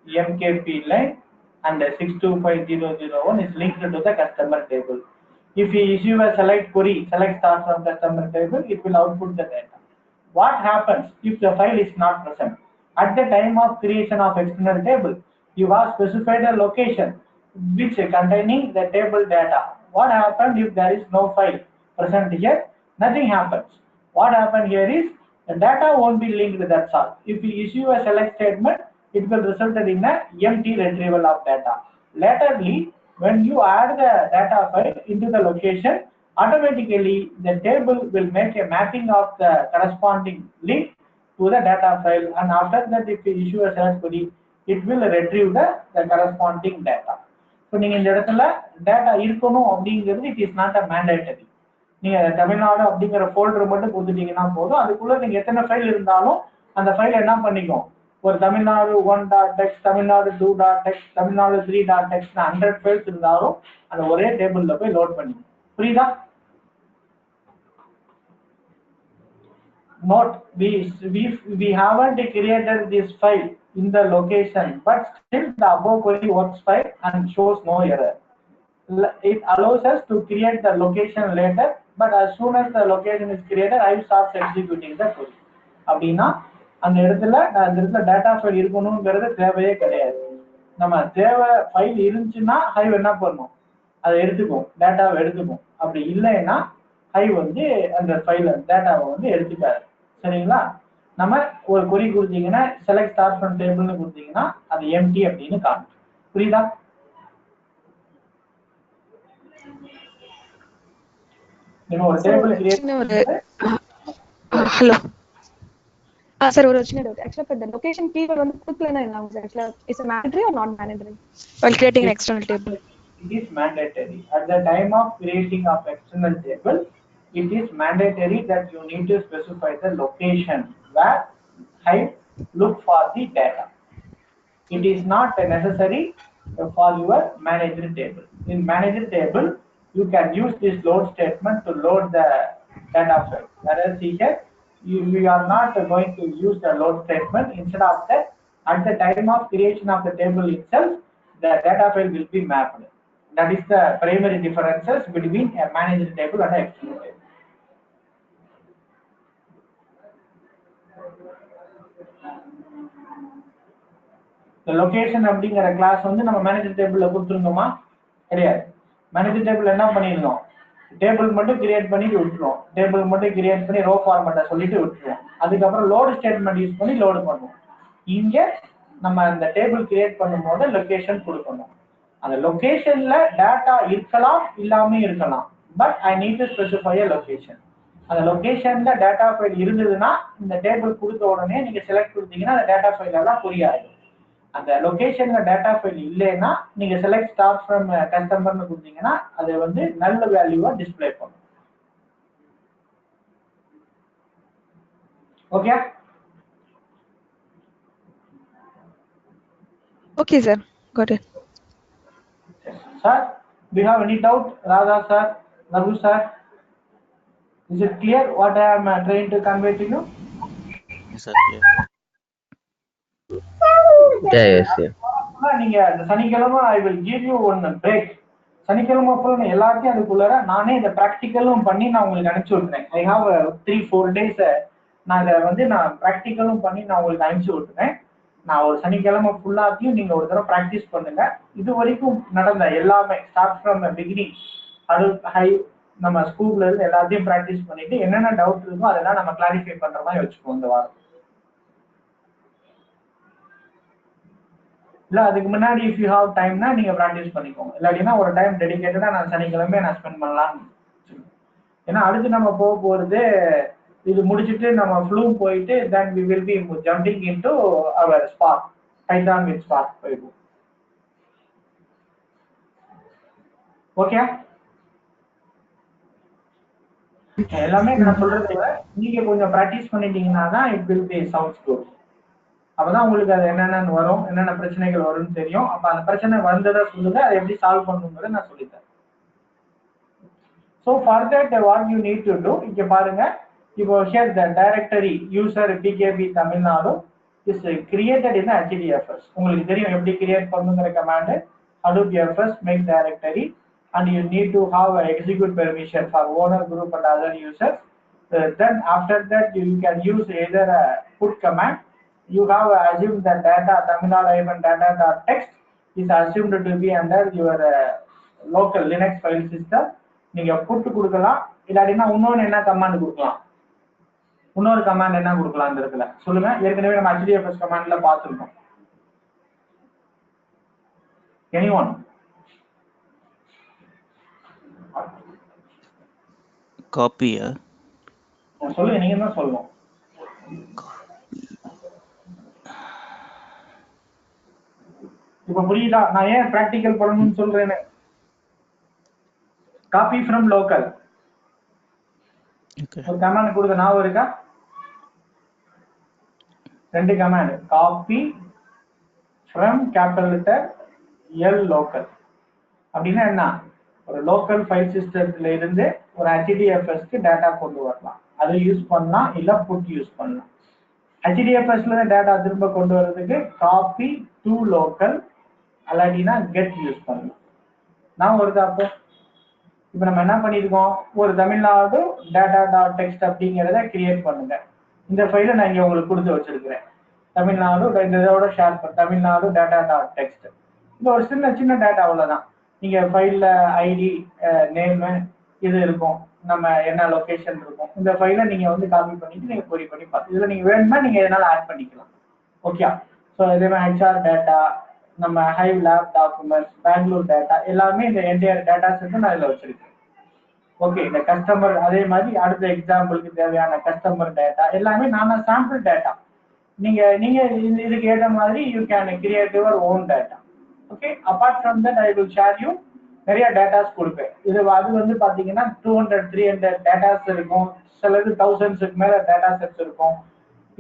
MKP line, and 625001 is linked to the customer table. If you issue a select query, select star from customer table, it will output the data. What happens if the file is not present? At the time of creation of external table, you have specified a location which containing the table data. What happens if there is no file present here? Nothing happens. What happens here is the data won't be linked, that's all. If you issue a select statement, it will result in a empty retrieval of data. Laterly, when you add the data file into the location, automatically the table will make a mapping of the corresponding link to the data file, and after that if you issue a select query, it will retrieve the corresponding data. So நீங்க இந்த இடத்துல data இருக்கணும் அப்படிங்கிறது it is not a mandatory. நீங்க தமிழ்நாடு அப்படிங்கிற folder மட்டும் கொடுத்துட்டீங்கன்னா போதும், அதுக்குள்ள நீங்க எத்தனை ஃபைல் இருந்தாலும் அந்த ஃபைல் என்ன பண்ணிக்கும், ஒரு Tamil Nadu 1.txt, Tamil Nadu 2.txt, Tamil Nadu 3.txt 100 files இருந்தாலும் அந்த ஒரே டேபிள்ல போய் லோட் பண்ணிக்கும். புரியுதா? Note, we haven't created this file in the location, but still the above query works fine and shows no error. It allows us to create the location later, but as soon as the location is created, I start executing the query. அப்படின்னா அந்த இடத்துல data file இருக்கணுங்கிறது தேவையே கிடையாது. நம்ம தேவை file இருந்துச்சுன்னா ஹைவ் என்ன பண்ணும், அதை எடுத்துக்கும், டேட்டாவை எடுத்துக்கும். அப்படி இல்லைன்னா ஹைவ் வந்து அந்த ஃபைல் டேட்டாவை வந்து எடுத்துக்காது. சரிங்களா? நம்ம ஒரு கொரி கொடுத்தீங்கன்னா செலக்ட் ஸ்டார் ஃப்ரம் டேபிள்னு கொடுத்தீங்கன்னா அது எம்டி அப்படின்னு காணும். புரியுதா? நீங்க ஒரு டேபிள் கிரியேட் ஹலோ சார் ஒரு சின்ன டவுட். ஆக்சுவலா இப்போ இந்த லொகேஷன் கீவேர்ட் வந்து கொடுக்கலன்னா என்ன ஆகும் சார்? ஆக்சுவலா is mandatory or not mandatory while creating an external table? It is mandatory at the time of creating of external table. It is mandatory that you need to specify the location where I look for the data. It is not necessary for your manager table. In manager table, you can use this load statement to load the data file. Whereas here, we are not going to use the load statement. Instead of that, at the time of creation of the table itself, the data file will be mapped. That is the primary differences between a manager table and a external table. The location அப்படிங்கிற class வந்து நம்ம manager டேபிள்ல கொடுத்துருந்தோமா? கிடையாது. Manager table என்ன பண்ணிருந்தோம்? Table மட்டும் create பண்ணிட்டு விட்டுருவோம். டேபிள் மட்டும் கிரியேட் பண்ணி ரோ ஃபார்மேட்டை சொல்லிட்டு விட்டுருவோம். அதுக்கப்புறம் லோடு ஸ்டேட்மெண்ட் யூஸ் பண்ணி லோடு பண்ணுவோம். இங்க நம்ம அந்த டேபிள் கிரியேட் பண்ணும்போது லொகேஷன் கொடுக்கணும். அந்த லொகேஷன்ல டேட்டா இருக்கலாம் இல்லாம இருக்கலாம். But I need to specify a location. அந்த லொகேஷன்ல டேட்டா ஃபைல் இருந்ததுன்னா இந்த டேபிள் கொடுத்த உடனே நீங்க செலக்ட் கொடுத்தீங்கன்னா அந்த டேட்டா ஃபைல் எல்லாம் புரியாது. அந்த லொகேஷன்ல டேட்டா ஃபைல் இல்லைன்னா நீங்க செலக்ட் ஸ்டார்ட் ஃப்ரம் கஸ்டமர்னு கொடுத்தீங்கன்னா அது வந்து நல்ல வேல்யூவா டிஸ்ப்ளே பண்ணும். Okay Okay sir, got it. Sir, do you have any doubt? Radha sir, Raghu sir, is it clear what I am trying to convey to you? Yes, sir. Clear. Yes. நீங்க அந்த சனிக்கிழமை I will give you one break. சனிக்கிழமை full எல்லாத்தையும் அதுக்குள்ளார நானே இந்த ப்ராக்டிக்கலும் பண்ணி நான் உங்களுக்கு அனுப்பிச்சு விட்டுறேன். ஐ ஹாவ் 3-4 days நான் இதை வந்து நான் ப்ராக்டிக்கலும் பண்ணி நான் உங்களுக்கு அனுப்பிச்சு விட்டுறேன். நான் ஒரு சனிக்கிழமை ஃபுல்லாத்தையும் நீங்க ஒரு தடவை ப்ராக்டிஸ் பண்ணுங்க. இது வரைக்கும் நடந்த எல்லாமே ஸ்டார்ட் ஃப்ரம் பிகினிங் அது ஹை நம்ம ஸ்கூல்ல இருந்து எல்லாத்தையும் ப்ராக்டிஸ் பண்ணிட்டு என்னென்ன டவுட் இருக்கோ அதெல்லாம் நம்ம கிளாரிஃபை பண்ற மாதிரி வச்சுக்கோம் இந்த வாரம். இல்ல அதுக்கு முன்னாடி இஃப் யூ ஹாவ் டைம்னா நீங்க ப்ராக்டிஸ் பண்ணிக்கோங்க. இல்லாட்டினா ஒரு டைம் டெடிகேட்டடா நான் சனிக்கிழமை நான் ஸ்பெண்ட் பண்ணலாம்னு. ஏன்னா அடுத்து நம்ம போக போறது இது முடிச்சுட்டு நம்ம ஃப்ளூம் போயிட்டு then we will be jumping into our Spark Python with Spark போயிடும். ஓகே எல்லாமே நான் சொல்றதை விட நீங்க கொஞ்சம் ப்ராக்டிஸ் பண்ணிட்டீங்கன்னா தான் it will be sounds good. அப்பதான் உங்களுக்கு அது என்னென்னு வரும், என்னென்ன பிரச்சனைகள் வரும்னு தெரியும். அப்ப அந்த பிரச்சனை வந்ததை சொல்லுங்க, அதை எப்படி சால்வ் பண்ணுங்கிறத நான் சொல்லித்தரேன். So for that what you need to do, இங்க பாருங்க, இப்போ here the directory user PKB Tamil Nadu is created in HDFS. உங்களுக்கு தெரியும் எப்படி கிரியேட் பண்ணுங்கிற command hadoop fs make directory and you need to have a execute permission for owner group and other users. Then after that you can use either a put command. You have assumed that data tamilnadu-data.txt is assumed to be under your local Linux file system. நீங்க put கொடுக்கலாம், இல்லாட்டினா இன்னொன்று என்ன command கொடுக்கலாம், இன்னொரு command என்ன கொடுக்கலாம் இந்த இடத்துல சொல்லுங்க. ஏற்கனவே நம்ம HDFS கமாண்ட்ல பார்த்துருக்கோம். எனிஒன் காப்பியா சொல்லுங்க, நீங்க தான் சொல்லணும். இப்ப புரியுதா நான் ஏன் பிராக்டிக்கல் பண்ணணும்னு சொல்றேன்னு? காப்பி ஃப்ரம் லோக்கல் ஒரு கமாண்ட் கொடுத்த ஞாபகம் இருக்கா? 2 command, copy from capital letter L local. அப்படின்னா என்ன? ஒரு லோக்கல் ஃபைல் சிஸ்டத்துல இருந்து ஒரு HDFSக்கு டேட்டா கொண்டு வரலாம். அதை யூஸ் பண்ணலாம், இல்ல புட் யூஸ் பண்ணலாம். HDFSல இருந்து டேட்டா திரும்ப கொண்டு வர்றதுக்கு காப்பி டு லோக்கல் அல்லாட்டினா கெட் யூஸ் பண்ணலாம். நான் ஒரு அப்போ இப்போ நம்ம என்ன பண்ணியிருக்கோம், ஒரு தமிழ்நாடு data.txt அப்படிங்கிறத கிரியேட் பண்ணுங்க. இந்த ஃபைலை நான் இங்கே உங்களுக்கு கொடுத்து வச்சிருக்கிறேன். தமிழ்நாடு இந்த இதோட ஷேர் பண்ண தமிழ்நாடு data.txt. இது ஒரு சின்ன சின்ன டேட்டா அவ்வளோதான். நீங்கள் ஃபைலில் ஐடி நேமு இது இருக்கும், நம்ம என்ன லொக்கேஷன் இருக்கும். இந்த ஃபைலை நீங்கள் வந்து காப்பி பண்ணிட்டு நீங்கள் கொரி பண்ணி பார்த்து இதில் நீங்கள் வேணும்னா நீங்கள் எதனால ஆட் பண்ணிக்கலாம். ஓகே, ஸோ இதே மாதிரி HR டேட்டா, நம்ம ஹைவ் லேப் டாக்குமெண்ட்ஸ், பெங்களூர் டேட்டா எல்லாமே இந்த என்டையர் டேட்டா செட்டு நான் இதில் வச்சிருக்கேன். ஓகே, இந்த கஸ்டமர் அதே மாதிரி அடுத்த எக்ஸாம்பிளுக்கு தேவையான கஸ்டமர் டேட்டா எல்லாமே நான் சாம்பிள் டேட்டா. நீங்க நீங்க இதுக்கு ஏற்ற மாதிரி you can create your own data. Okay, apart from that I will share you நிறைய டேட்டாஸ் கொடுப்பேன். அது வந்து பாத்தீங்கன்னா 200 300 டேட்டாஸ் இருக்கும், சிலது தௌசண்ட்ஸுக்கு மேல டேட்டா செட்ஸ் இருக்கும்.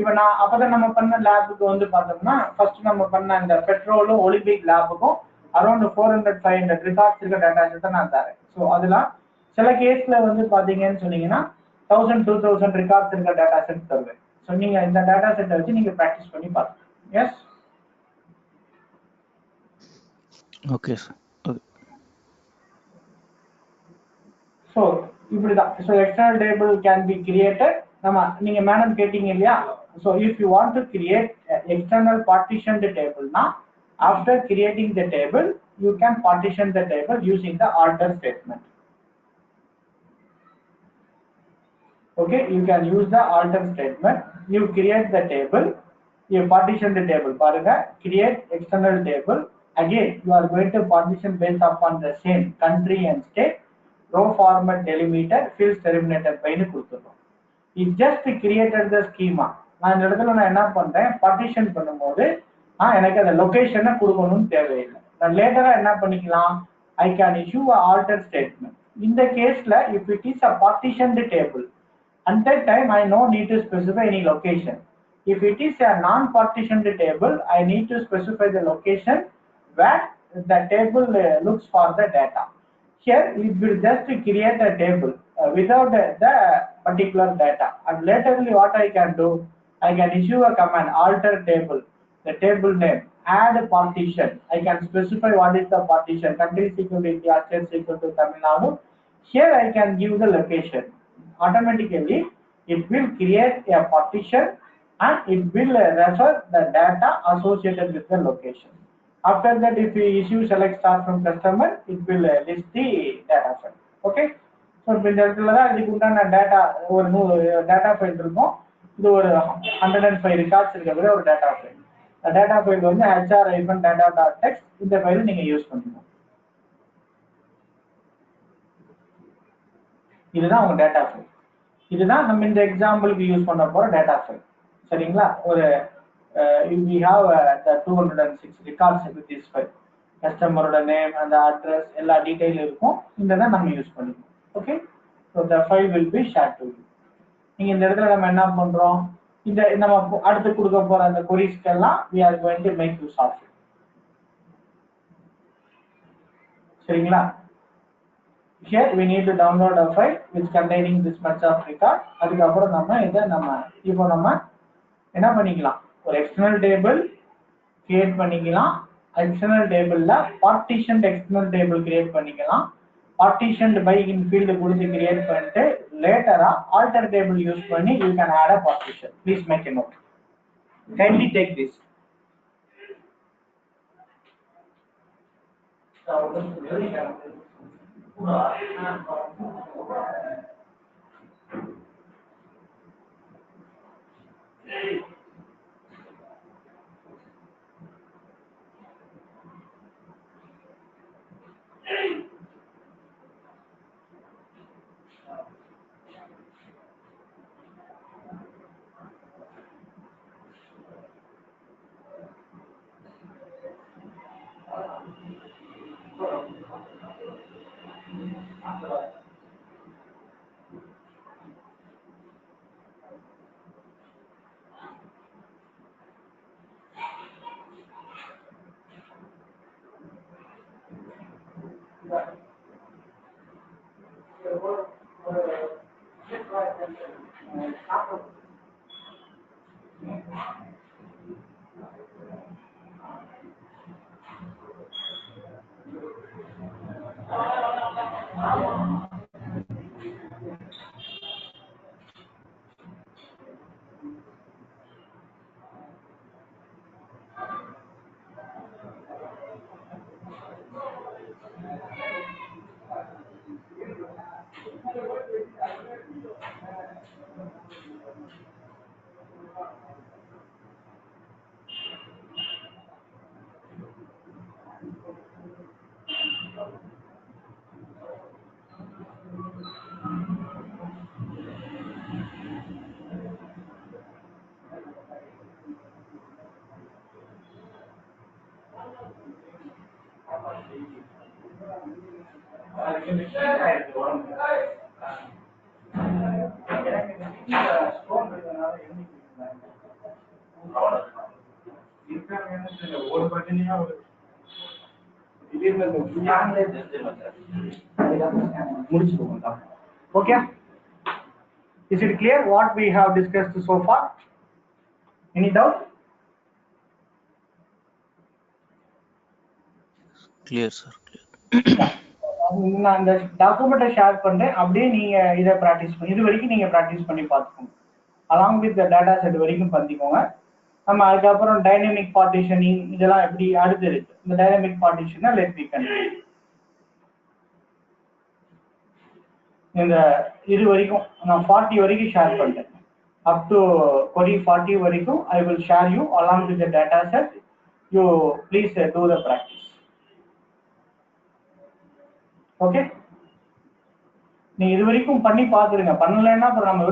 இப்ப நான் அப்பதான் நம்ம பண்ண லேபுக்கு வந்து பார்த்தோம்னா ஃபர்ஸ்ட் நம்ம பண்ண இந்த பெட்ரோலும் ஒலிம்பிக் லேபுக்கும் அரௌண்ட் 400 500 ரிகார்ட்ஸ் இருக்க டேட்டா செட்டை நான் தரேன். ஸோ அதெல்லாம் சில கேஸ்ல வந்து பாத்தீங்கன்னு சொன்னீங்கன்னா 1000 2000 ரிகார்ட்ஸ் இருக்க டேட்டா செட் தருவேன். ஸோ நீங்க இந்த டேட்டா செட்டை வச்சு நீங்க ப்ராக்டிஸ் பண்ணி பாருங்க. Yes, okay sir. Okay. So இப்படிதான். So external table can be created. நம்ம நீங்க மேடம் கேட்டீங்க இல்லையா? So if you want to create external partitioned டேபிள்னா after creating the table you can partition the table using the alter statement. Okay, you can use the alter statement. You create the table, you partition the table. பாருங்க, create external table. Again, you are going to partition based upon the same country and state. Row format delimiter, fields terminated by கொடுத்துறோம். It just created the schema. நான் இந்த இடத்துல நான் என்ன பண்றேன், partition பண்ணும்போது எனக்கு அந்த லொகேஷனை கொடுக்கணும்னு தேவையில்லை. நான் லேட்டரா என்ன பண்ணிக்கலாம், I can issue a alter statement. இந்த கேஸ்ல if it is a partitioned table, at that time I no need to specify any location. If it is a non-partitioned table, I need to specify the location where the table looks for the data. Here it will just create a table without the particular data, and laterly what I can do, I can issue a command alter table, the table name, add partition. I can specify what is the partition, country is equal to India, state is equal to Tamil Nadu. Here I can give the location. Automatically it will create a partition and it will refer the data associated with the location. After that, if we issue select star from customer, it will list the data file. Okay, so இந்த இடத்துல தான் இதுக்கு உண்டான data ஒரு data file இருக்கும். இது ஒரு 105 regards இருக்கிற ஒரு டேட்டா ஃபைல். டேட்டா ஃபைல் வந்து hr-data.txt. இந்த ஃபைல் நீங்க யூஸ் பண்ணிக்கணும். இதுதான் உங்க டேட்டா ஃபைல். இதுதான் நம்ம இந்த எக்ஸாம்பிளுக்கு யூஸ் பண்ண போற டேட்டா ஃபைல். சரிங்களா? ஒரு we have the 206 records with this file. கஸ்டமரோட நேம், அந்த அட்ரஸ், எல்லா டீடைல் இருக்கும். இந்த தான் நம்ம யூஸ் பண்ணிக்கணும். Okay, so the file will be shared to you. நீங்க இந்த இடத்துல நம்ம என்ன பண்றோம், இந்த நம்ம அடுத்து கொடுக்க போற அந்த கொரிஸ்க்கெல்லாம் we are going to make use of it. சரிங்களா? Here we need to download a file which containing this much of record. அதுக்கப்புறம் நம்ம இப்போ நம்ம என்ன பண்ணிக்கலாம், ஒரு எக்ஸ்டர்னல் டேபிள் கிரியேட் பண்ணிக்கலாம். எக்ஸ்டர்னல் டேபிள்ல பார்ட்டிஷன்ட் எக்ஸ்டர்னல் டேபிள் கிரியேட் பண்ணிக்கலாம். பார்ட்டிஷன்ட் பை இன் ஃபீல்டு கொடுத்து கிரியேட் பண்ணிட்டு லேட்டரா ஆல்டர் டேபிள் யூஸ் பண்ணி you can add a partition. Please make a note. Kindly take this. ஒரு பிரச்சனையா okay, is it clear what we have discussed so far? Any doubt? Clear sir, clear. நான் அந்த டாக்குமெண்ட்டை share பண்றேன், அப்படியே நீங்க இதை ப்ராக்டிஸ் பண்ணி இது வரைக்கும் நீங்க ப்ராக்டிஸ் பண்ணி பார்த்துக்கோங்க. அலாங் வித் டேட்டா செட் வரைக்கும் பண்ணிக்கோங்க. நம்ம அதுக்கப்புறம் டைனமிக் பார்ட்டிஷனிங் இதெல்லாம் எப்படி அடுத்து இருக்கு. இந்த டைனமிக் பார்ட்டிஷனை லெட் மீ கண்டினியூ. இந்த இது வரைக்கும் நான் 40 வரைக்கும் ஷேர் பண்ணிட்டேன். அப் டு query 40 வரைக்கும் I will share you along with the data set. You please do the practice. Okay, நீ இது வரைக்கும் பண்ணி பார்த்துருங்க. பண்ணலைன்னா அப்புறம் நம்ம